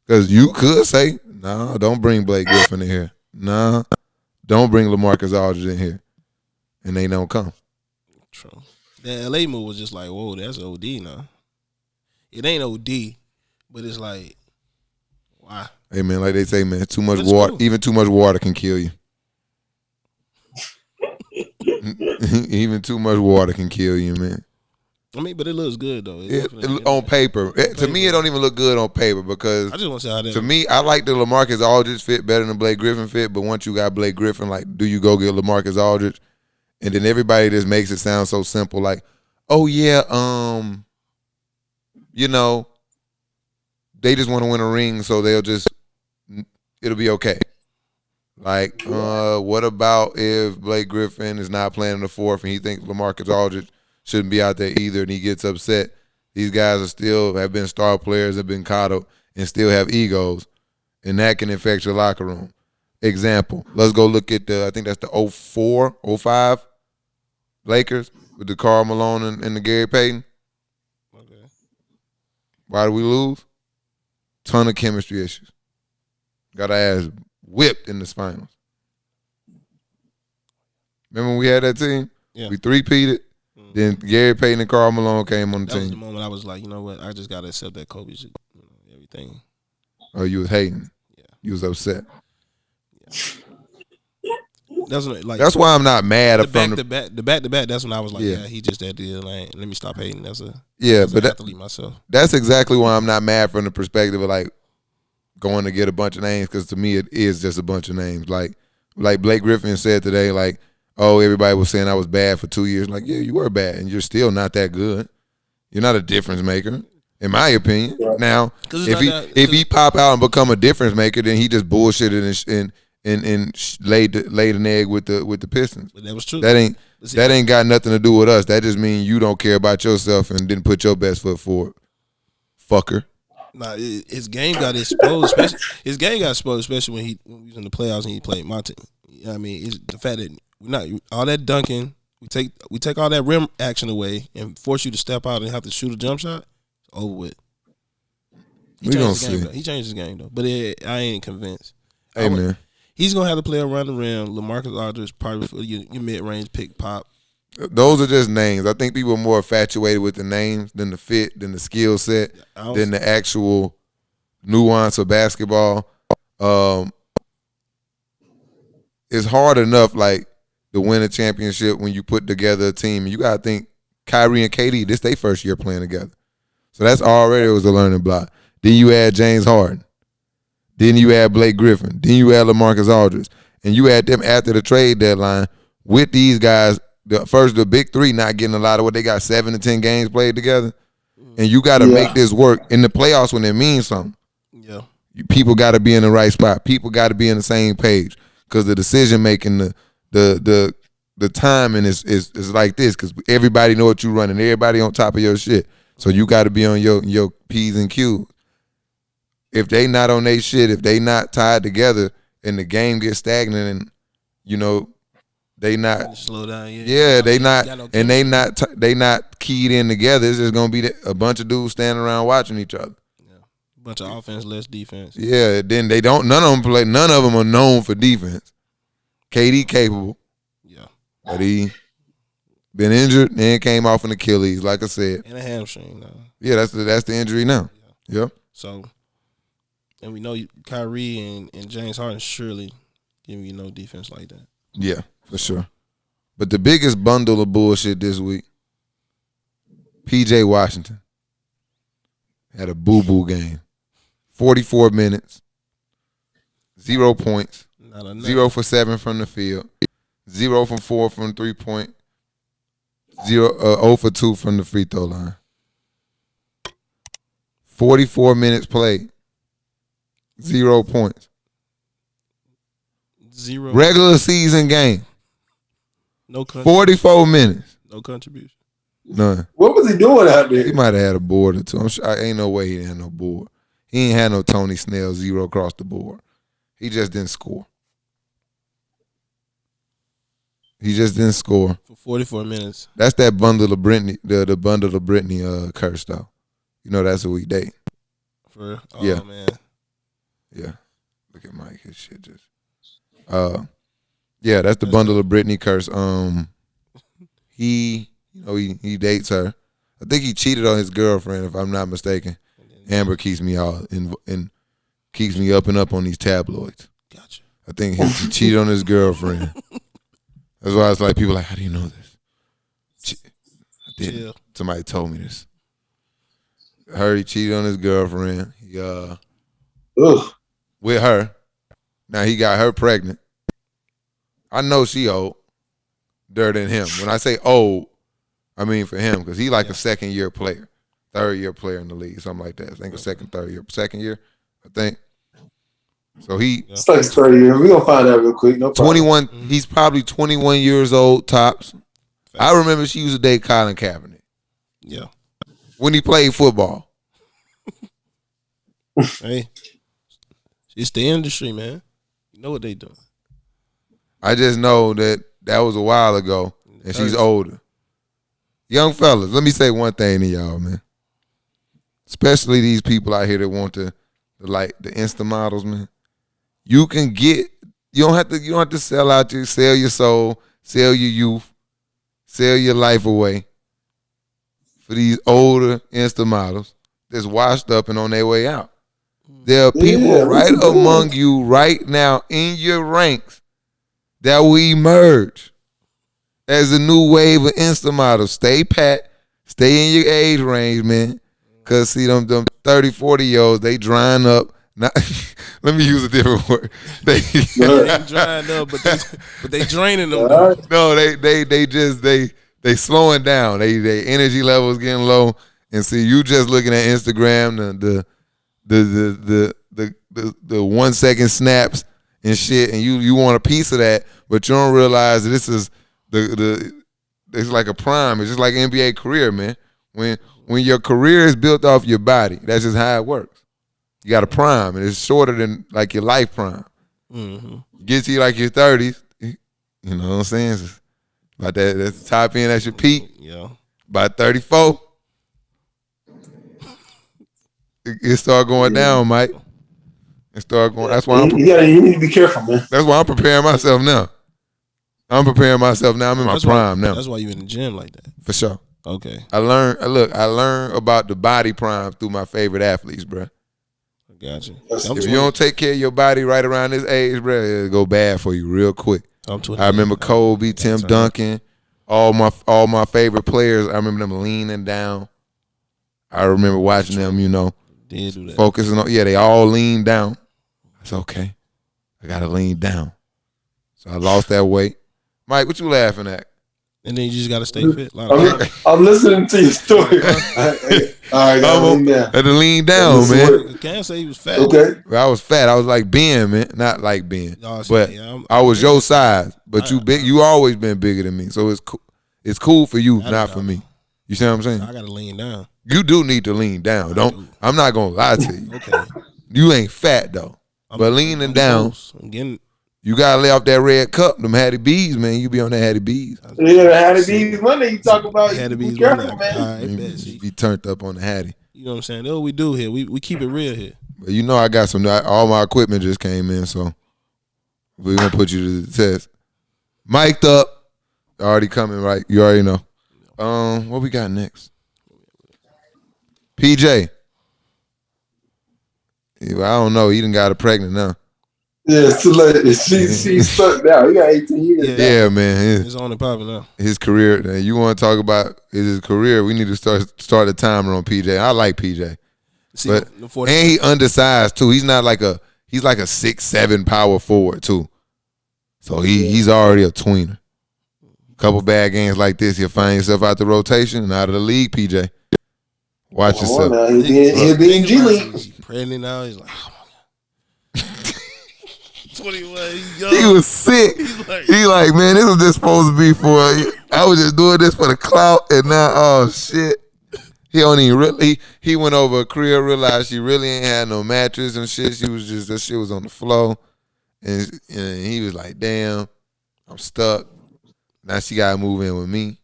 Because you could say, no, don't bring Blake Griffin in here. No, don't bring Lamarcus Aldridge in here. And they don't come. True. The LA move was just like, whoa, that's OD now. It ain't OD, but it's like, why? Hey, man, like they say, man, too much water, cool. Even too much water can kill you. Even too much water can kill you, man. I mean, but it looks good, though. On paper. To me, it don't even look good on paper because I just want to say how that. To me, I like the Lamarcus Aldridge fit better than Blake Griffin fit, but once you got Blake Griffin, like, do you go get Lamarcus Aldridge? And then everybody just makes it sound so simple, like, oh, yeah, you know, they just want to win a ring, so it'll be okay. Like, what about if Blake Griffin is not playing in the fourth and he thinks Lamarcus Aldridge shouldn't be out there either and he gets upset? These guys have been star players, have been coddled, and still have egos, and that can affect your locker room. Example, let's go look at I think that's the 04, 05 Lakers with the Karl Malone and the Gary Payton. Okay. Why did we lose? Ton of chemistry issues. Got our ass whipped in the finals. Remember when we had that team? Yeah. We three-peated. Mm-hmm. Then Gary Payton and Karl Malone came on the team. That was the moment I was like, you know what? I just got to accept that Kobe should, everything. Oh, you was hating. Yeah. You was upset. Yeah. That's why I'm not mad at the back to back. That's when I was like, yeah, he just that deal. Like, let me stop hating. Myself. That's exactly why I'm not mad from the perspective of like going to get a bunch of names, because to me it is just a bunch of names. Like Blake Griffin said today, like, oh, everybody was saying I was bad for 2 years. Like, yeah, you were bad, and you're still not that good. You're not a difference maker, in my opinion. Yeah. Now, if he pop out and become a difference maker, then he just bullshitted and laid an egg with the Pistons. But that was true. That ain't got nothing to do with us. That just means you don't care about yourself and didn't put your best foot forward, fucker. Nah, his game got exposed. Especially when he was in the playoffs and he played my team. You know what I mean, it's the fact that we're not all that dunking. We take all that rim action away and force you to step out and have to shoot a jump shot. It's over with. He changed his game though, but I ain't convinced. Hey, man. He's going to have to play around the rim. LaMarcus Aldridge probably for your mid-range pick pop. Those are just names. I think people are more infatuated with the names than the fit, than the skill set, than the actual nuance of basketball. It's hard enough, like, to win a championship when you put together a team. You got to think Kyrie and KD, this their first year playing together. So that's already was a learning block. Then you add James Harden. Then you add Blake Griffin. Then you add LaMarcus Aldridge. And you add them after the trade deadline with these guys, the big three not getting a lot of what they got, 7 to 10 games played together. And you got to make this work in the playoffs when it means something. Yeah. People got to be in the right spot. People got to be on the same page, because the decision making, the timing is like this, because everybody know what you running. Everybody on top of your shit. So you got to be on your P's and Q's. If they not on their shit, if they not tied together and the game gets stagnant and, you know, they not slow down, they not, and they not keyed in together, it's just gonna be a bunch of dudes standing around watching each other. Yeah, bunch of offense, less defense. Yeah, then they don't. None of them play. None of them are known for defense. KD capable. Yeah, but he been injured and came off an Achilles, like I said, and a hamstring. Yeah, that's the injury now. Yeah. Yep. So. And we know Kyrie and James Harden surely giving you no defense like that. Yeah, for sure. But the biggest bundle of bullshit this week, P.J. Washington had a boo-boo game. 44 minutes, 0 points, 0 for 7 from the field, 0 from 4 from 3-point, 0 for 2 from the free throw line. 44 minutes played, 0 points. 0 regular season game. No 44 minutes. No contribution. None. What was he doing out there? He might have had a board or two. I'm sure, ain't no way he didn't have no board. He ain't had no Tony Snell 0 across the board. He just didn't score. He just didn't score. For 44 minutes. That's that bundle of Brittany, the bundle of Brittany Curse, though. You know that's who we date. Yeah. Man. Yeah. Look at Mike. His shit just. Yeah, that's the bundle of Brittany Curse. He dates her. I think he cheated on his girlfriend, if I'm not mistaken. Amber keeps me all and keeps me up and up on these tabloids. Gotcha. I think he cheated on his girlfriend. That's why it's like people are like, how do you know this? I didn't. Chill. Somebody told me this. I heard he cheated on his girlfriend. He with her. Now he got her pregnant. I know she older than him. When I say old, I mean for him, because he like a second-year player, third-year player in the league, something like that. I think a second year, I think. So it's like 30 years. We're going to find out real quick. No problem. 21, he's probably 21 years old, tops. I remember she used to date Colin Kaepernick. Yeah. When he played football. Hey, it's the industry, man. You know what they doing. I just know that was a while ago, and she's older. Young fellas, let me say one thing to y'all, man. Especially these people out here that want the Insta models, man. You don't have to sell your soul, sell your youth, sell your life away for these older Insta models that's washed up and on their way out. There are people right among you right now in your ranks that will emerge as a new wave of Insta models. Stay pat, stay in your age range, man. Cause see them 30, 40-year-olds, they drying up. Not, let me use a different word. They ain't drying up, but they draining them. No, they slowing down. They energy levels getting low. And see, you just looking at Instagram, the 1 second snaps and shit, and you want a piece of that, but you don't realize that this is it's like a prime. It's just like an NBA career, man. When your career is built off your body, that's just how it works. You got a prime, and it's shorter than like your life prime. Mm-hmm. Get to you like your 30s, you know what I'm saying? It's about that's the top end, that's your peak. Yeah. By 34, it start going down, Mike. It start going. That's why you need to be careful, man. That's why I'm preparing myself now. I'm in my prime now. That's why you in the gym like that. For sure. Okay. I learned about the body prime through my favorite athletes, bro. I got you. If you don't take care of your body right around this age, bro, it'll go bad for you real quick. I remember Kobe, Tim Duncan, all my favorite players. I remember them leaning down. I remember watching them, Did do that. focusing on. Yeah, they all leaned down. It's okay. I gotta lean down. So I lost that weight. Mike, what you laughing at? And then you just gotta stay fit. I'm listening to your story. All right, gotta lean down. Had to lean down, man. Can't say he was fat. Okay. I was fat. I was like Ben, man. Not like Ben, Oh, but yeah, I was your size. But you big. You always been bigger than me. So it's cool. It's cool for you, not for me. You see what I'm saying? I gotta lean down. You do need to lean down. I'm not gonna lie to you. Okay. You ain't fat though. But leaning down, I'm getting. you gotta lay off that red cup. Them Hattie B's, man. You be on that Hattie B's. Yeah, the Hattie B's Monday. You talk about. Hattie Be B's careful, Monday. man. All right, You be turned up on the Hattie. You know what I'm saying? That's what we do here. We keep it real here. But I got all my equipment just came in, so we're gonna put you to the test. Mic'd up. Already coming, right? You already know. What we got next? PJ. I don't know. He done got her pregnant now. Yeah, it's too late. She's stuck now. He got 18 years. Yeah, man. It's on and popping now. His career. You want to talk about his career? We need to start a timer on PJ. I like PJ, but and he undersized too. He's not like he's like a 6'7" power forward too. So he's already a tweener. Couple bad games like this, you'll find yourself out the rotation and out of the league, PJ. Watch yourself. Now. He'll be in G League. He's pregnant now. He's like, oh my God. 21. He was sick. He like, man, this was just supposed to be for. I was just doing this for the clout, and now, oh shit. He don't even really. He went over a crib, realized she really ain't had no mattress and shit. She was just that shit was on the floor, and he was like, damn, I'm stuck. Now she gotta move in with me.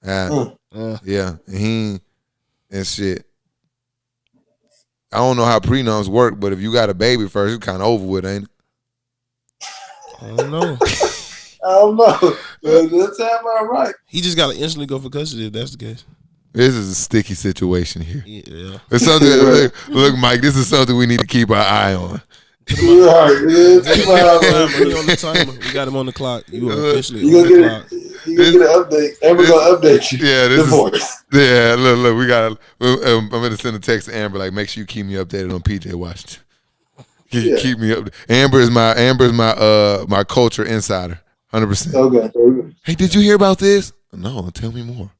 Yeah, and shit. I don't know how prenums work, but if you got a baby first, it's kind of over with, ain't it? I don't know. That's how I'm right. He just got to instantly go for custody if that's the case. This is a sticky situation here. Yeah. It's something. Look, Mike, this is something we need to keep our eye on. Right, man. He on the timer. We got him on the clock. You are officially on the clock. You gonna get an update. Amber gonna update you. Yeah, look. We got. I'm gonna send a text to Amber like, make sure you keep me updated on PJ Washington. Keep me up. Amber is my culture insider, 100%. Okay. Hey, did you hear about this? No, tell me more.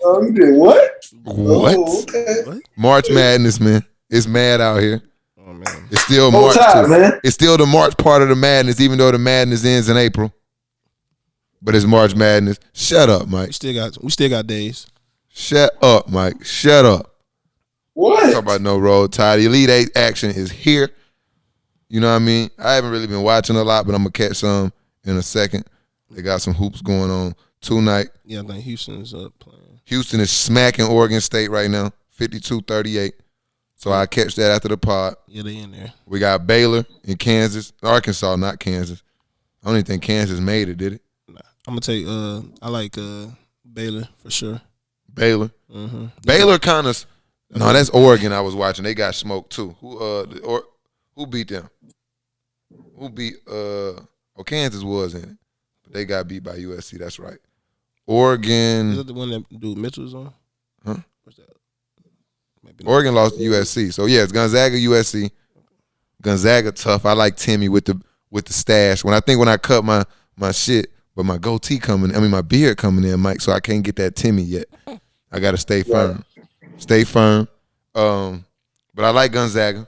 Oh, you did what? What? Oh, okay. What? March Madness, man. It's mad out here. Oh man, it's still March. March, man. It's still the March part of the madness, even though the madness ends in April. But it's March Madness. Shut up, Mike. We still got days. Shut up, Mike. Shut up. What? Talk about no roll tide. The Elite Eight action is here. You know what I mean? I haven't really been watching a lot, but I'm gonna catch some in a second. They got some hoops going on tonight. Yeah, I think Houston is up playing. Houston is smacking Oregon State right now, 52-38. So I'll catch that after the pod. Yeah, they in there. We got Baylor in Kansas. Arkansas, not Kansas. I don't even think Kansas made it, did it? Nah. I'm gonna take I like Baylor for sure. Baylor. Mm-hmm. Baylor kind of no, that's Oregon I was watching. They got smoked too. Who beat them? Who beat Kansas was in it. But they got beat by USC, that's right. Oregon. Is that the one that dude Mitchell's on? Huh? What's that? Oregon lost to USC. So yeah, it's Gonzaga, USC. Gonzaga tough. I like Timmy with the stash. When I cut my shit, but my goatee my beard coming in, Mike, so I can't get that Timmy yet. I gotta stay firm. Stay firm. But I like Gonzaga.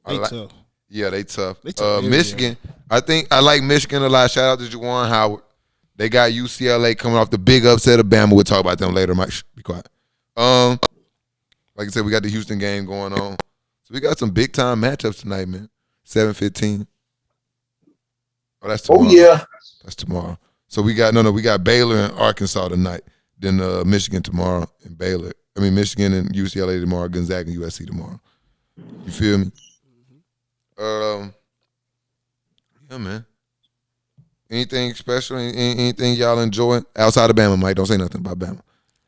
They tough. Yeah, they tough. They tough Michigan. I think I like Michigan a lot. Shout out to Juwan Howard. They got UCLA coming off the big upset of Bama. We'll talk about them later, Mike. Shh, be quiet. Like I said, we got the Houston game going on. So we got some big time matchups tonight, man. 7:15. Oh, that's tomorrow. Oh yeah. That's tomorrow. So we got Baylor and Arkansas tonight. Then Michigan tomorrow and Michigan and UCLA tomorrow, Gonzaga and USC tomorrow. You feel me? Yeah, man. Anything special? Anything y'all enjoy outside of Bama, Mike? Don't say nothing about Bama.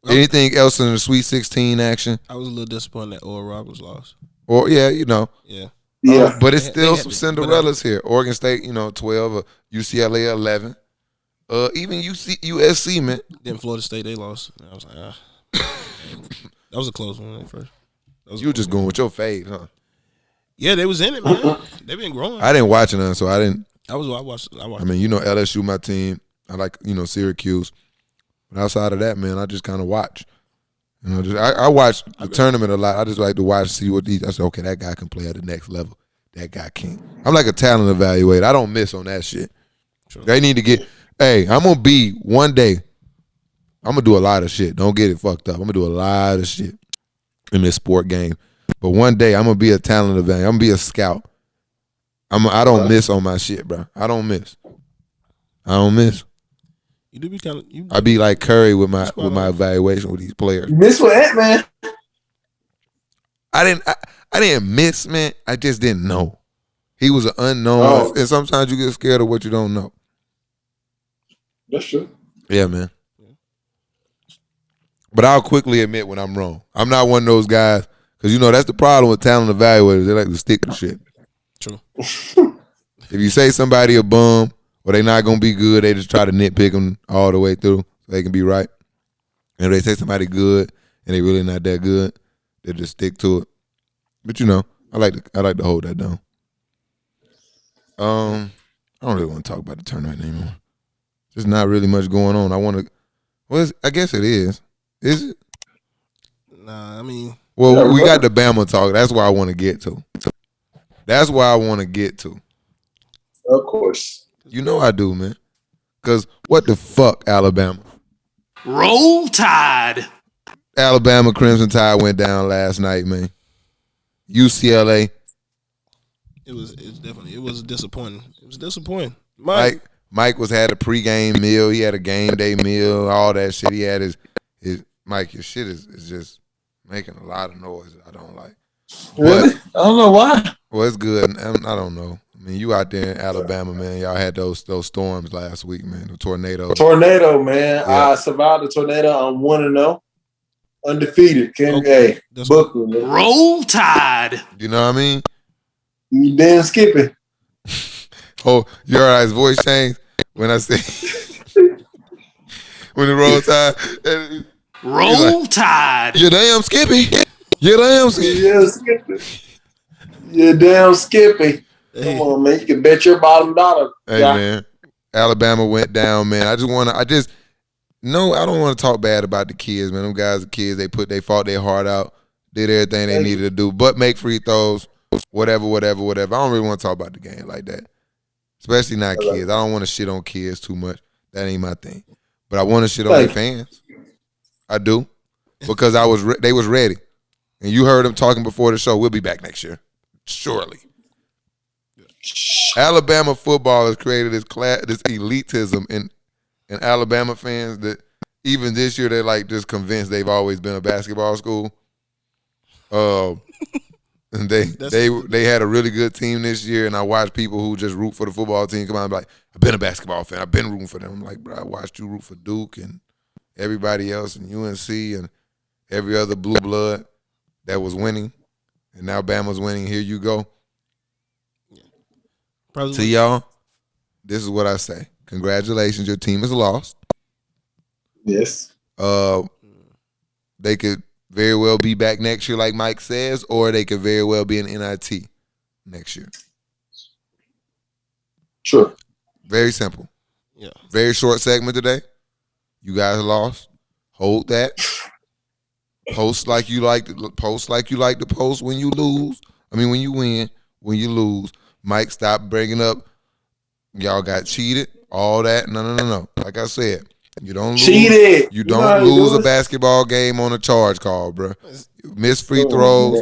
Anything else in the Sweet 16 action? I was a little disappointed that Oral Roberts lost. Or yeah, you know. Yeah. Yeah. But it's still some Cinderellas here. Oregon State, 12, UCLA 11. Even USC, man. Then Florida State, they lost. And I was like, that was a close one at first. You were just going with your fade, huh? Yeah, they was in it, man. They've been growing. I didn't watch none, so I didn't. I watched. I mean, LSU, my team. I like, Syracuse. But outside of that, man, I just kind of watch. I watch the tournament a lot. I just like to watch, see what these. I said, okay, that guy can play at the next level. That guy can't. I'm like a talent evaluator. I don't miss on that shit. Sure. They need to get. Hey, I'm gonna be one day. I'm gonna do a lot of shit. Don't get it fucked up. I'm gonna do a lot of shit in this sport game. But one day I'm gonna be a talent evaluator. I'm gonna be a scout. I don't miss on my shit, bro. I don't miss. You do be kind of. I be like Curry with my evaluation with these players. You miss with Ant-Man. I didn't miss, man. I just didn't know. He was an unknown, and sometimes you get scared of what you don't know. That's true. Yeah, man. But I'll quickly admit when I'm wrong. I'm not one of those guys. Because, that's the problem with talent evaluators. They like to stick to shit. True. If you say somebody a bum or they not going to be good, they just try to nitpick them all the way through so they can be right. And if they say somebody good and they really not that good, they just stick to it. But, I like to hold that down. I don't really want to talk about the tournament anymore. There's not really much going on. I guess it is. Is it? Nah, I mean. Well, we got the Bama talk. That's where I want to get to. That's where I want to get to. Of course. I do, man. Because what the fuck, Alabama? Roll Tide. Alabama Crimson Tide went down last night, man. UCLA. It was disappointing. It was disappointing. Mike had a pregame meal. He had a game day meal. All that shit. He had his Mike. Your shit is just making a lot of noise. I don't like. Really? I don't know why. Well, it's good. I don't know. I mean, you out there in Alabama, man. Y'all had those storms last week, man. The tornadoes. Tornado, man. Yeah. I survived the tornado. I'm 1-0. Undefeated. Hey, Booker, man. Roll Tide. You know what I mean? You damn skipping. Oh, your eyes voice changed when I say when the Roll Tide. Roll Tide. You damn Skippy. You damn Skippy. Yeah, skipping. You damn Skippy. Come on, man. You can bet your bottom dollar. Hey, man. Alabama went down, man. I don't want to talk bad about the kids, man. Them guys are kids. They fought their heart out, did everything they needed to do, but make free throws, whatever. I don't really want to talk about the game like that, especially not kids. I don't want to shit on kids too much. That ain't my thing. But I want to shit on their fans. I do, because they was ready, and you heard them talking before the show. We'll be back next year, surely. Alabama football has created this elitism in Alabama fans that even this year they're like just convinced they've always been a basketball school. And they had a really good team this year, and I watched people who just root for the football team come out and be like, I've been a basketball fan. I've been rooting for them. I'm like, bro, I watched you root for Duke and everybody else and UNC and every other blue blood that was winning, and now Bama's winning. Here you go. Probably to y'all, this is what I say. Congratulations, your team is lost. Yes. They could very well be back next year, like Mike says, or they could very well be in NIT next year. Sure. Very simple. Yeah. Very short segment today. You guys lost. Hold that. Post like you like to post when you lose. I mean, when you win, when you lose. Mike, stop bringing up y'all got cheated, all that. No. Like I said, you don't lose. Cheated. You don't lose a basketball game on a charge call, bro. Miss free throws,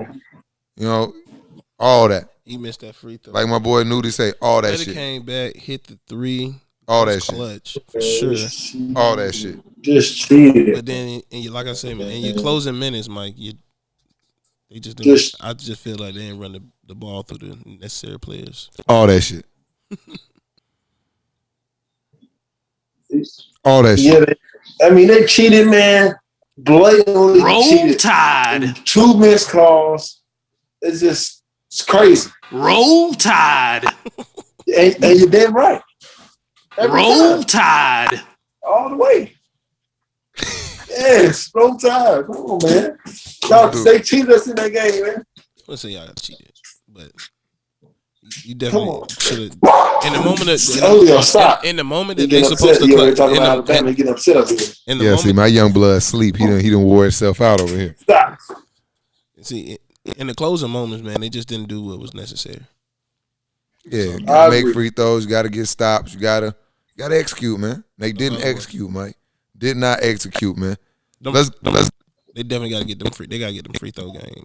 all that. He missed that free throw. Like my boy Nudie say, all that shit. Came back, hit the three. All that shit. Clutch, for sure. All that shit. Just cheated. But then, like I said, man, in your closing minutes, Mike, they just didn't. I just feel like they didn't run the ball through the necessary players. All that shit. All that shit. Yeah, they cheated, man. Blatantly Roll cheated. Tide. 2 missed calls. It's crazy. Roll Tide. And you're dead right. Roll Tide. All the way. Yes, roll Tide. Come on, man. Y'all, they cheated us in that game, man. Let's say y'all cheated, but you definitely should have. In the moment that they're supposed to clutch. Talking about Alabama getting upset up here. See, my young blood sleep. He didn't wore himself out over here. Stop. See, in the closing moments, man, they just didn't do what was necessary. Yeah, you gotta make free throws. You gotta get stops. You gotta execute, man. They didn't execute, Mike. Did not execute, man. They definitely gotta get them free. They gotta get them free throw game.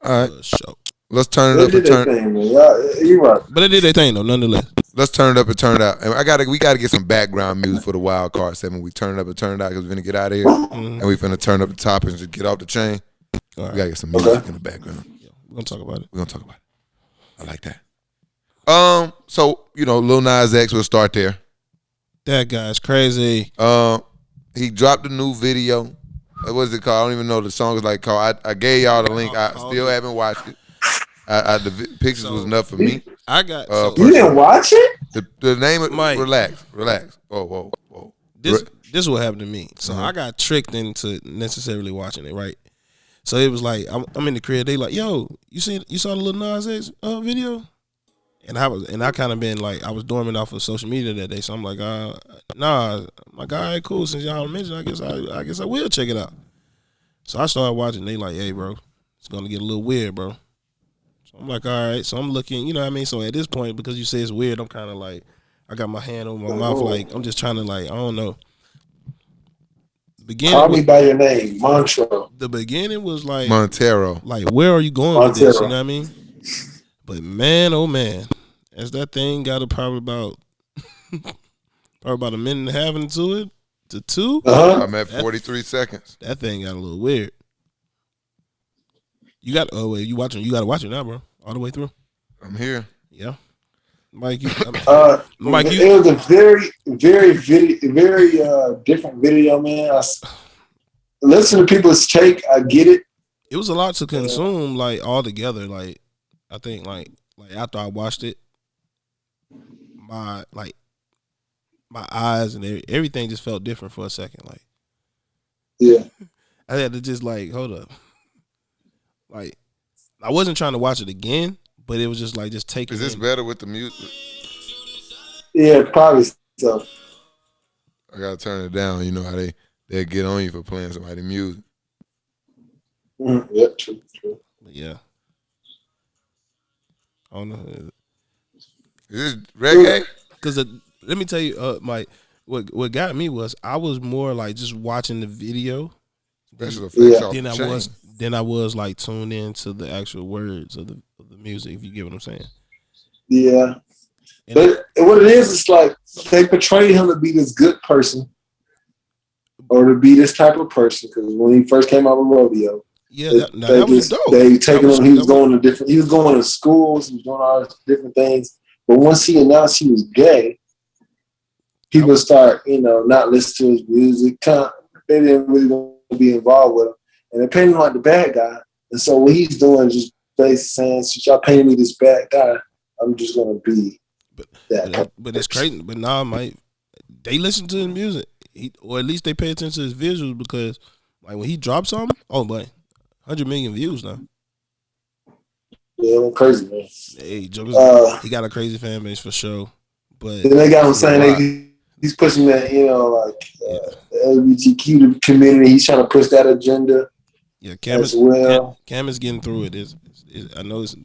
All right, show. Let's turn it up and turn. You're right. But they did their thing though, nonetheless. Let's turn it up and turn it out. And we gotta get some background music for the wild card segment. We turn it up and turn it out because we're gonna get out of here, and we're gonna turn up the top and just get off the chain. We gotta get some music in the background. Yeah, we're gonna talk about it. I like that. So Lil Nas X will start there. That guy's crazy. He dropped a new video. what is it called? I don't even know the song is like called. I gave y'all the link. I still haven't watched it. The pictures was enough for me. I got. You didn't watch it? The name of Mike. Relax. Whoa. This is what happened to me. So I got tricked into necessarily watching it, right? So it was like I'm in the crib. They like, yo, you saw the Lil Nas X video? And I kind of been like, I was dormant off of social media that day. So I'm like, nah. I'm like, all right, cool. Since y'all mentioned, I guess I will check it out. So I started watching. They like, hey, bro, it's gonna get a little weird, bro. So I'm like, all right. So I'm looking, you know what I mean? So at this point, because you say it's weird, I'm kind of like, I got my hand over my mouth, like I'm just trying to like, I don't know. Call me by your name, Montero. The beginning was like Montero. Like, where are you going with this? You know what I mean? But man, oh man, as that thing got probably about a minute and a half into it to 2. I'm at 43 seconds. That thing got a little weird. You got you watching? You got to watch it now, bro, all the way through. I'm here. Yeah, Mike. Mike, it was a very, very, very different video, man. Listen to people's take. I get it. It was a lot to consume, like all together. Like I think, like after I watched it, my eyes and everything just felt different for a second. Like, yeah, I had to just like hold up. Like, I wasn't trying to watch it again, but it was just like take. Is this better with the music? Yeah, probably so. I gotta turn it down. You know how they get on you for playing somebody's music. Yeah, true. But yeah, I don't know. Is this reggae? Because let me tell you, Mike, what got me was I was more like just watching the video. Special effects off Then the I chain. was. Then I was like tuned into the actual words of the music, if you get what I'm saying. Yeah. And But what it is, it's like they portray him to be this good person or to be this type of person. Because when he first came out with Rodeo, that was dope. They taking him. He was going to schools. He was doing all these different things. But once he announced he was gay, people start, not listening to his music. They didn't really want to be involved with him. And they're painting him like the bad guy. And so what he's doing is just basically saying, since y'all painting me this bad guy, I'm just going to be that guy. But it's crazy. But now, Mike, they listen to his music. Or at least they pay attention to his visuals because, like, when he drops something, oh, boy, 100 million views now. Yeah, it went crazy, man. Hey, he got a crazy fan base for sure. But then they got him saying he's pushing that, the LGBTQ community. He's trying to push that agenda. Yeah, Cam is getting through it. I know it's.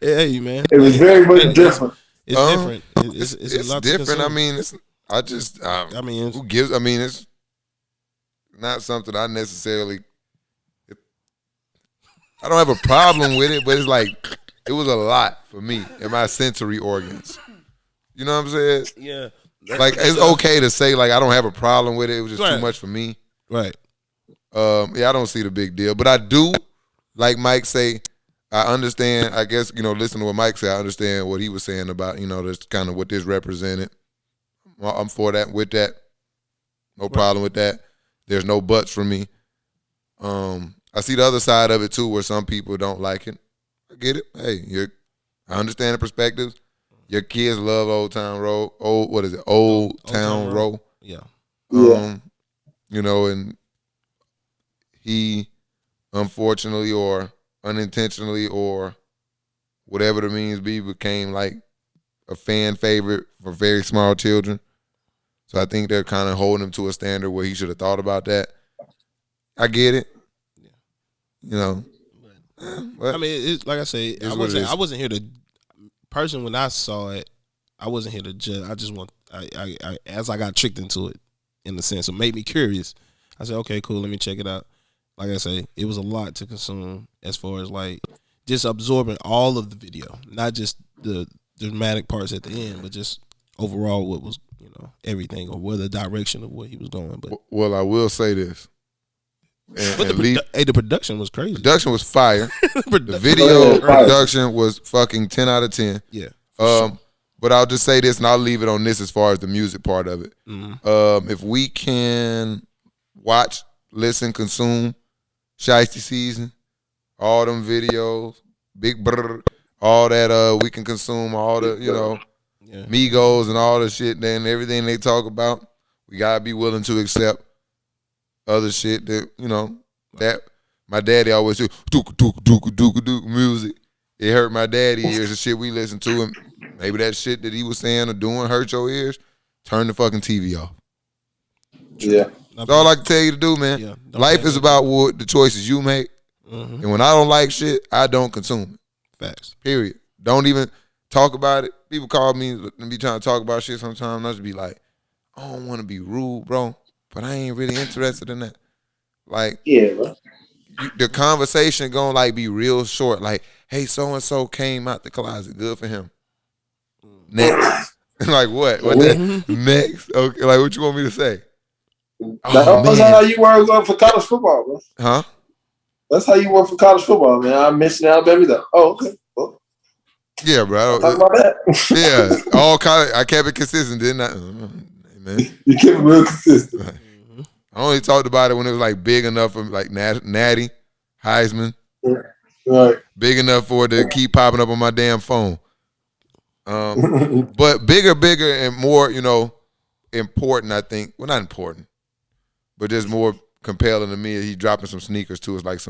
Hey, man. It was very much different. It's different. It's a lot different. To I mean, who gives? I mean, it's not something I necessarily. I don't have a problem with it, but it's like it was a lot for me and my sensory organs. You know what I'm saying? Yeah. Like it's okay to say like I don't have a problem with it. It was just too much for me. Right. I don't see the big deal, but I do, like Mike say, I understand. I guess listen to what Mike said. I understand what he was saying about that's kind of what this represented. I'm for that. With that, no problem with that. There's no buts for me. I see the other side of it too, where some people don't like it. I get it. Hey, I understand the perspectives. Your kids love Old Town Road. Old Town Road. Yeah. And he, unfortunately or unintentionally or whatever the means be, became like a fan favorite for very small children. So I think they're kind of holding him to a standard where he should have thought about that. I get it. But, I mean, it's like I say, I wasn't here to. Person, when I saw it, I wasn't here to judge. I just as I got tricked into it, in a sense, it made me curious. I said, okay, cool, let me check it out. Like I say, it was a lot to consume as far as like just absorbing all of the video, not just the dramatic parts at the end, but just overall what was everything or where the direction of where he was going. But well, I will say this. The production was crazy. Production was fire. The video production was fucking 10 out of 10. Yeah. But I'll just say this, and I'll leave it on this as far as the music part of it. Mm-hmm. If we can watch, listen, consume Shiesty Season, all them videos, Big Brr, all that we can consume, all the, Migos and all the shit, then everything they talk about, we gotta be willing to accept other shit that, that my daddy always do, dook music. It hurt my daddy ears, the shit we listen to, and maybe that shit that he was saying or doing hurt your ears. Turn the fucking TV off. Yeah. That's all I can tell you to do, man. Yeah, life is about what the choices you make. Mm-hmm. And when I don't like shit, I don't consume it. Facts. Period. Don't even talk about it. People call me and be trying to talk about shit sometimes. I just be like, I don't want to be rude, bro, but I ain't really interested in that. Like, yeah, bro. The conversation gonna like be real short. Like, hey, so and so came out the closet. Good for him. Next. Like what? What that? Next? Okay. Like what you want me to say? That's how you were for college football, bro. Huh? That's how you were for college football, man. I mentioned Alabama though. Oh, okay. Well, yeah, bro. Talk about that. Yeah, all college. I kept it consistent, didn't I? Man. You kept it real consistent. Right. I only talked about it when it was like big enough for like Natty, Heisman. Right. Big enough for it to keep popping up on my damn phone. But bigger and more, important, I think. Well, not important, but just more compelling to me. He's dropping some sneakers too. It's like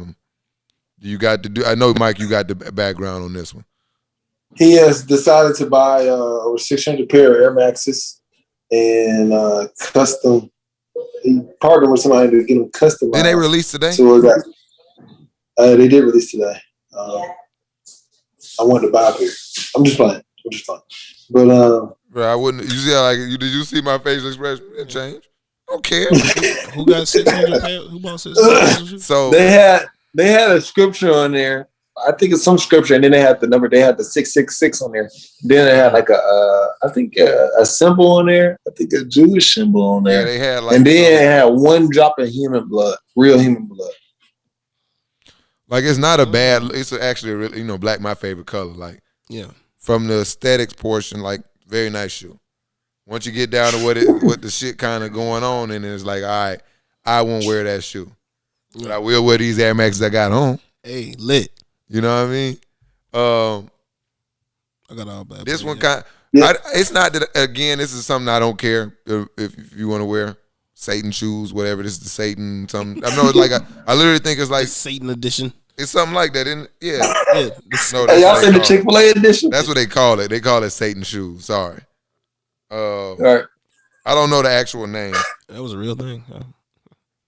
you got to do. I know, Mike, you got the background on this one. He has decided to buy over 600 pair of Air Maxes and custom. He partnered with somebody to get them customized. Did they release today? So they did release today. I wanted to buy a pair. I'm just playing. But bro, I wouldn't. You see how did you see my facial expression? It changed. I don't care. Who got 600 pairs? Who bought 600? So they had a scripture on there. I think it's some scripture, and then they had the number. They had the 666 on there. Then they had like a symbol on there. I think a Jewish symbol on there. Yeah, they had like, and then it had one drop of human blood, real human blood. Like it's not a bad. It's actually a really, black my favorite color. Like from the aesthetics portion, like very nice shoe. Once you get down to what the shit kind of going on, and it's like, all right, I won't wear that shoe, but I will wear these Air Maxes I got on. Hey, lit. You know what I mean? I got all bad. This one it's not that, again, this is something I don't care if you want to wear Satan shoes, whatever. This is the Satan something. I know it's like I literally think it's like the Satan edition. It's something like that, isn't it? Yeah. No, hey, y'all seen the Chick-fil-A edition? That's what they call it. They call it Satan shoes. Sorry. All right. I don't know the actual name. That was a real thing.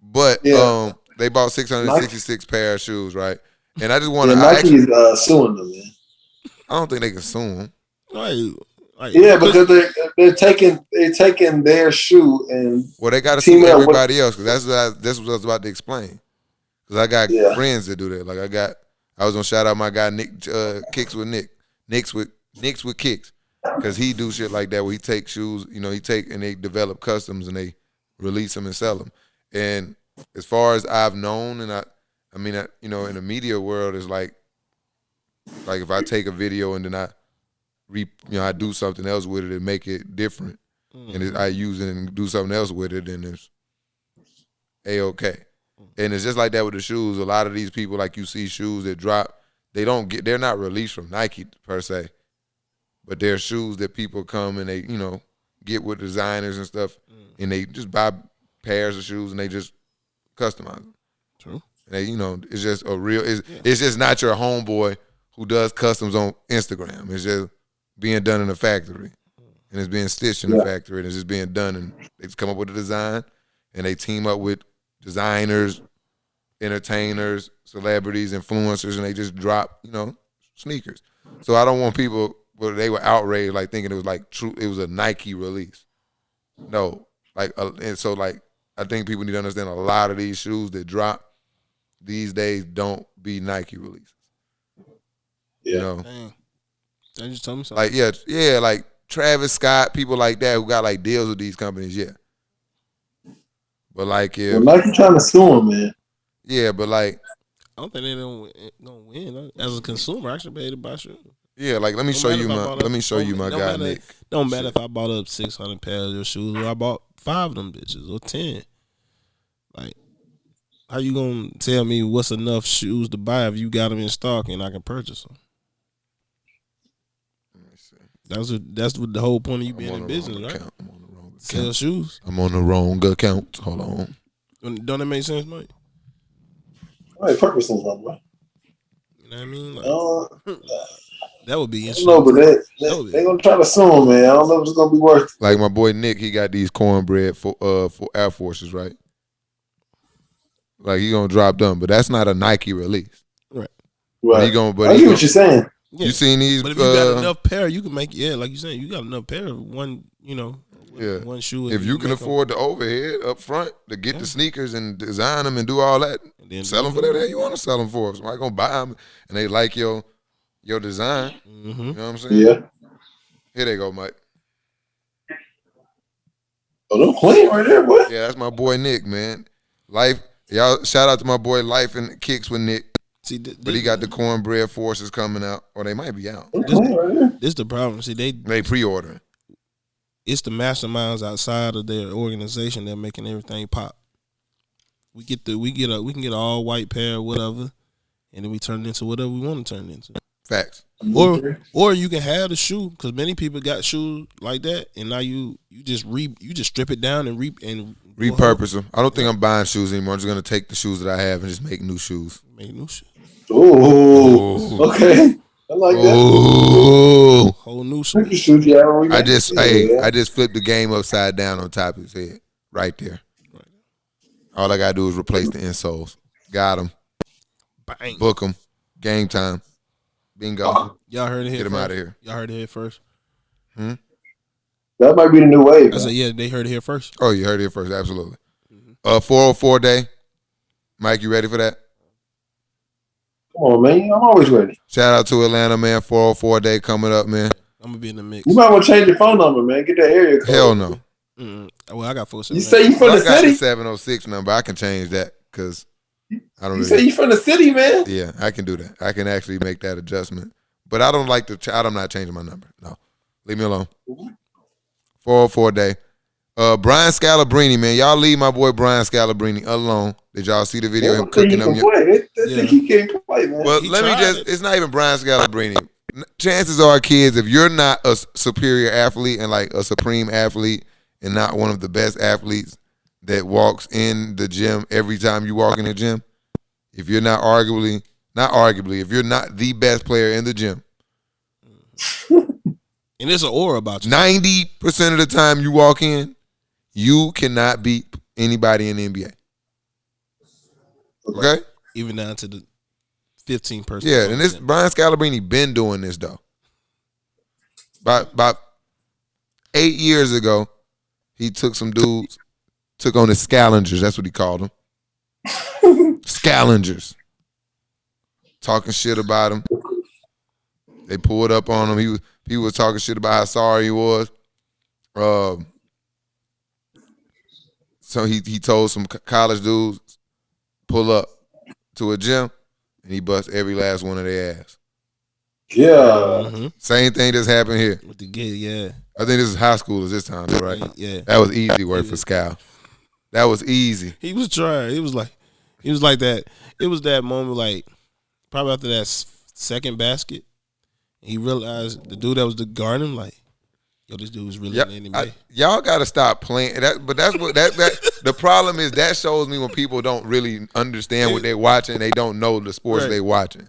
But they bought 666 pair of shoes, right? And I just want to. Nike's suing them, man. I don't think they can sue them. Because they're taking their shoe and they got to sue everybody else because that's what I was about to explain. Because I got friends that do that. Like I was gonna shout out my guy Nick Kicks with Nick, Knicks with Kicks, because he do shit like that where he take shoes, and they develop customs and they release them and sell them. And as far as I've known, and I mean, in the media world, it's like if I take a video and then I do something else with it and make it different, and I use it and do something else with it, then it's A-okay. And it's just like that with the shoes. A lot of these people, like you see shoes that drop, they're not released from Nike per se, but they're shoes that people come and they, get with designers and stuff, and they just buy pairs of shoes and they just customize them. True. And they, it's just it's just not your homeboy who does customs on Instagram. It's just being done in a factory, and it's being stitched in a factory, and it's just being done, and they just come up with a design, and they team up with designers, entertainers, celebrities, influencers, and they just drop, sneakers. So I don't want people, they were outraged, like thinking it was like true, it was a Nike release. No, and so I think people need to understand a lot of these shoes that drop these days don't be Nike releases. Yeah. Dang. They just told me something. Like like Travis Scott, people like that who got like deals with these companies, But if Nike trying to sue him, man. Yeah, but I don't think they're gonna win. As a consumer, I should be able to buy shoes. Yeah, let me show you my guy Nick. Don't matter if I bought up 600 pairs of shoes or I bought 5 of them bitches or 10. Like, how you gonna tell me what's enough shoes to buy if you got them in stock and I can purchase them? That's what the whole point of you being in business, right? I'm on the wrong account. Sell shoes. I'm on the wrong account. Hold on. Don't that make sense, Mike? Right, purpose is something, right? You know what I mean? Like, that would be interesting. No, but they gonna try to sue him, man. I don't know if it's gonna be worth it. Like my boy Nick, he got these cornbread for Air Forces, right? Like he gonna drop them, but that's not a Nike release. Right. Right. I get what you're saying. Yeah. You seen these? But if you got enough pair, you can make like you saying, you got enough pair of one, one shoe. If you can afford the overhead up front to get the sneakers and design them and do all that, and then sell them for that you want to sell them for. Somebody gonna buy them and they like your design. Mm-hmm. You know what I'm saying? Yeah. Here they go, Mike. Oh, them clean right there, boy. Yeah, that's my boy Nick, man. Life, y'all. Shout out to my boy Life and Kicks with Nick. See, but he got the cornbread forces coming out, or they might be out. This the problem. See, they pre-ordering. It's the masterminds outside of their organization that are making everything pop. We can get an all white pair or whatever, and then we turn it into whatever we want to turn it into. Facts. Or you can have the shoe, because many people got shoes like that, and now you just strip it down and repurpose them. I don't think I'm buying shoes anymore. I'm just gonna take the shoes that I have and just make new shoes. Make new shoes. Oh, okay. I like that. Ooh. Whole new shoe. I just flipped the game upside down on top of his head, right there. Right. All I gotta do is replace the insoles. Got him. Bang. Book him. Game time. Bingo. Y'all heard it here. Get him out of here. Y'all heard it here first. That might be the new wave. I said, yeah, they heard it here first. Oh, you heard it here first. Absolutely. 404 day. Mike, you ready for that? Come on, man. I'm always ready. Shout out to Atlanta, man. 404 day coming up, man. I'm gonna be in the mix. You might want to change your phone number, man. Get that area code. Hell no. Well, I got 407. You say you from the city? I got the 706 number. I can change that because I don't. You say you from the city, man? Yeah, I can do that. I can actually make that adjustment. But I don't like to. I'm not changing my number. No, leave me alone. 404 day. Brian Scalabrine, man. Y'all leave my boy Brian Scalabrine alone. Did y'all see the video of him cooking them? They think he can't play, man. Well, it's not even Brian Scalabrine. Chances are, kids, if you're not a superior athlete and like a supreme athlete and not one of the best athletes that walks in the gym every time you walk in the gym, if you're not if you're not the best player in the gym, and there's an aura about you. 90% of the time you walk in, you cannot beat anybody in the NBA. Okay? Even down to the 15%. Yeah, and this Brian Scalabrine been doing this though. About 8 years ago, he took some dudes, took on the scavengers. That's what he called them. Scavengers. Talking shit about him. They pulled up on him. He was talking shit about how sorry he was. So he told some college dudes pull up to a gym, and he bust every last one of their ass. Yeah. Mm-hmm. Same thing that's happened here. With the gay, yeah. I think this is high schoolers this time, right? Yeah. That was easy work for Scal. That was easy. He was trying. He was like that. It was that moment, like probably after that second basket, he realized the dude that was guarding him, like, yo, this dude was really in the NBA. Y'all got to stop playing that. But that's what that the problem is. That shows me when people don't really understand what they're watching. They don't know the sports they're watching.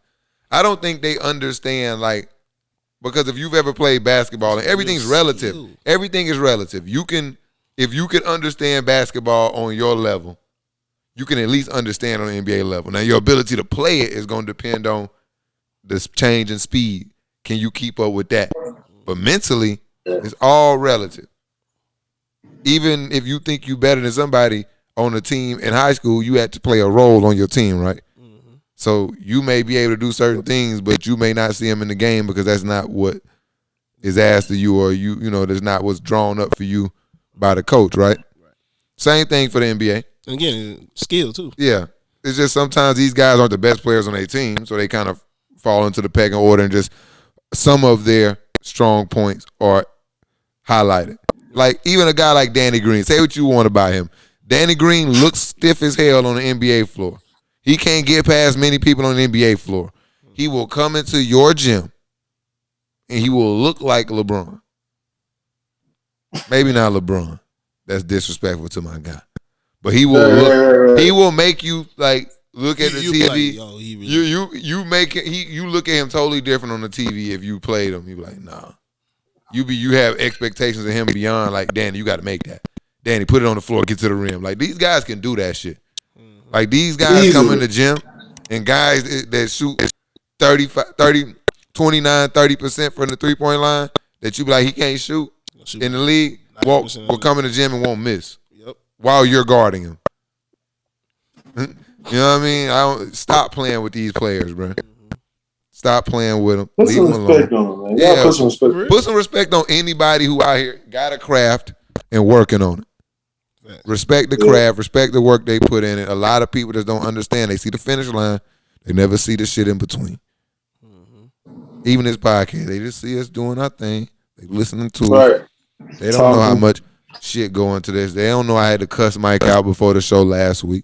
I don't think they understand, like, because if you've ever played basketball, and everything's relative. Everything is relative. If you can understand basketball on your level, you can at least understand on the NBA level. Now, your ability to play it is going to depend on the change in speed. Can you keep up with that? But mentally, it's all relative. Even if you think you're better than somebody on a team in high school, you had to play a role on your team, right? Mm-hmm. So you may be able to do certain things, but you may not see them in the game because that's not what is asked of you, or you know, that's not what's drawn up for you by the coach, right? Same thing for the NBA. And again, skill too. Yeah. It's just sometimes these guys aren't the best players on their team, so they kind of fall into the pecking order, and just some of their strong points are highlighted. Like even a guy like Danny Green, say what you want about him. Danny Green looks stiff as hell on the NBA floor. He can't get past many people on the NBA floor. He will come into your gym and he will look like LeBron. Maybe not LeBron. That's disrespectful to my guy. But he will look. He will make you like look at the TV. Like, yo, he really you make it. You look at him totally different on the TV if you played him. You be like, nah. You have expectations of him beyond like, Danny, you got to make that. Danny, put it on the floor, get to the rim. Like these guys can do that shit. Like these guys come in the gym and guys that shoot 29, 30% from the 3-point line that you be like he can't shoot in the league will come in the gym and won't miss. Yep. While you're guarding him. You know what I mean? Stop playing with these players, bro. Stop playing with them. Put some respect on them, man. Yeah, put some respect. Put some respect on anybody who out here got a craft and working on it. Right. Respect the craft. Respect the work they put in it. A lot of people just don't understand. They see the finish line. They never see the shit in between. Mm-hmm. Even this podcast, they just see us doing our thing. They listening to us. They don't know how much shit go into this. They don't know I had to cuss Mike out before the show last week.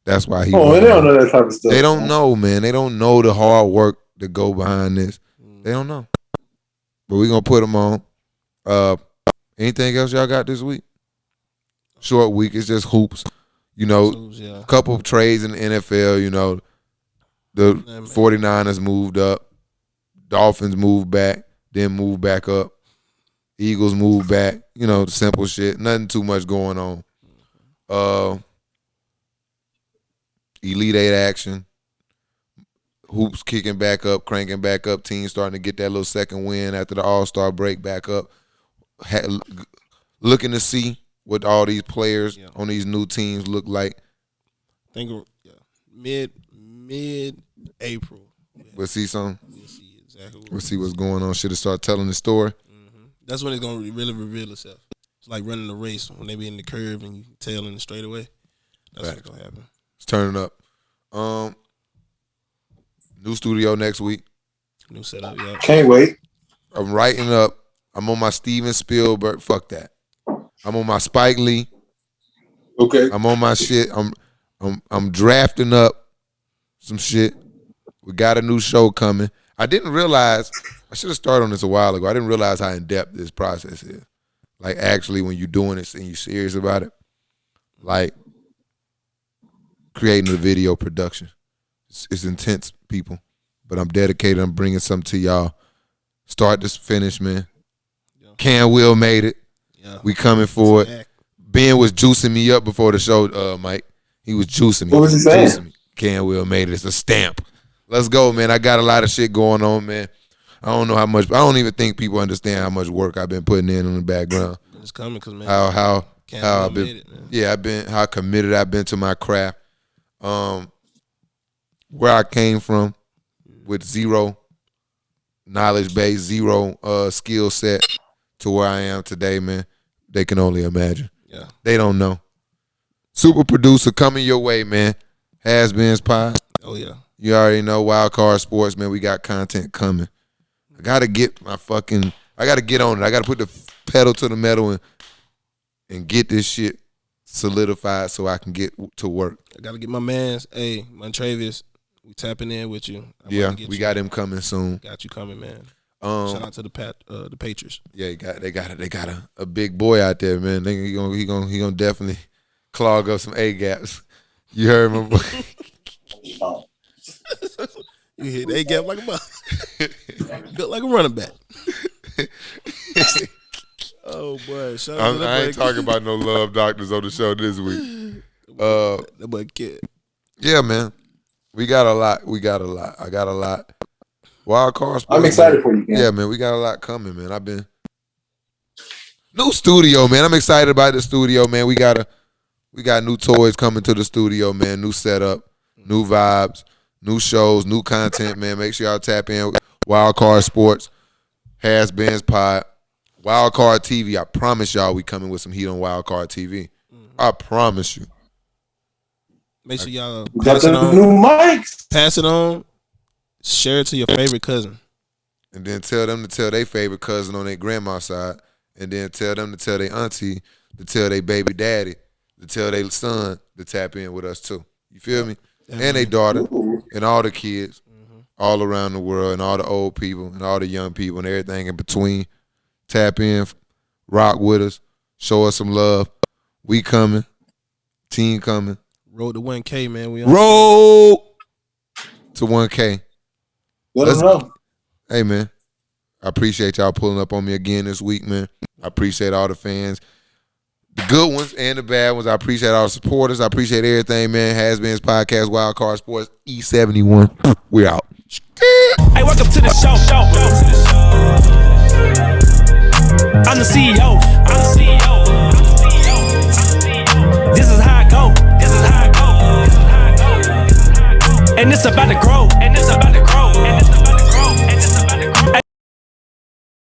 That's why he. Oh, they don't know that type of stuff. They don't know, man. They don't know the hard work that go behind this. They don't know. But we're gonna put them on. Anything else y'all got this week? Short week. It's just hoops. You know, a couple of trades in the NFL. You know, the 49ers moved up. Dolphins moved back. Then moved back up. Eagles moved back. You know, the simple shit. Nothing too much going on. Elite Eight action. Hoops kicking back up, cranking back up. Teams starting to get that little second win after the All-Star break back up. Looking to see what all these players on these new teams look like. I think mid-April. We'll see something. We'll see exactly. We'll see what's going on. Should it start telling the story? Mm-hmm. That's when it's going to really reveal itself. It's like running a race when they be in the curve and you tailing the straightaway. That's what's going to happen. It's turning up. New studio next week. New setup, yeah. Can't wait. I'm writing up. I'm on my Steven Spielberg. Fuck that. I'm on my Spike Lee. Okay. I'm on my shit. I'm drafting up some shit. We got a new show coming. I didn't realize. I should have started on this a while ago. I didn't realize how in depth this process is. Like actually, when you're doing this and you're serious about it, like creating a video production. It's intense, people, but I'm dedicated. I'm bringing something to y'all. Start to finish, man. Yeah. Can Will made it. Yeah. We coming for it. Ben was juicing me up before the show, Mike. He was juicing me. What was he saying? Can Will made it. It's a stamp. Let's go, man. I got a lot of shit going on, man. I don't know how much. I don't even think people understand how much work I've been putting in the background. It's coming because, man. How I've been. It, man. Yeah, how committed I've been to my craft. Where I came from with zero knowledge base, zero skill set to where I am today, man. They can only imagine. Yeah. They don't know. Super producer coming your way, man. HasBeens Pod. Oh, yeah. You already know Wild Card Sports, man. We got content coming. I got to get on it. I got to put the pedal to the metal and get this shit solidified so I can get to work. I got to get my mans. Hey, Montravius. We tapping in with you. We got him coming soon. Got you coming, man. Shout out to the Patriots. Yeah, they got a big boy out there, man. He gonna definitely clog up some A gaps. You heard my boy. You hit A gap like a ball. Built like a running back. Oh boy, I ain't talking about no love doctors on the show this week. That boy kid. Yeah, man. We got a lot. I got a lot. Wild Card Sports. I'm excited for you, man. Yeah, man. We got a lot coming, man. New studio, man. I'm excited about the studio, man. We got new toys coming to the studio, man. New setup, new vibes, new shows, new content, man. Make sure y'all tap in. Wild Card Sports, HasBeens Pod, Wild Card TV. I promise y'all we coming with some heat on Wild Card TV. I promise you. Make sure y'all pass it on. New mics. Pass it on. Share it to your favorite cousin. And then tell them to tell their favorite cousin on their grandma's side. And then tell them to tell their auntie to tell their baby daddy to tell their son to tap in with us too. You feel me? And their daughter and all the kids all around the world and all the old people and all the young people and everything in between. Tap in, rock with us, show us some love. We coming. Team coming. Road to 1K, man. We roll to 1K. Let us know. Hey, man. I appreciate y'all pulling up on me again this week, man. I appreciate all the fans. The good ones and the bad ones. I appreciate all the supporters. I appreciate everything, man. HasBeens Podcast, Wild Card Sports, E71. We out. Hey, welcome to the show. I'm the CEO. This is how I go. And it's about to grow.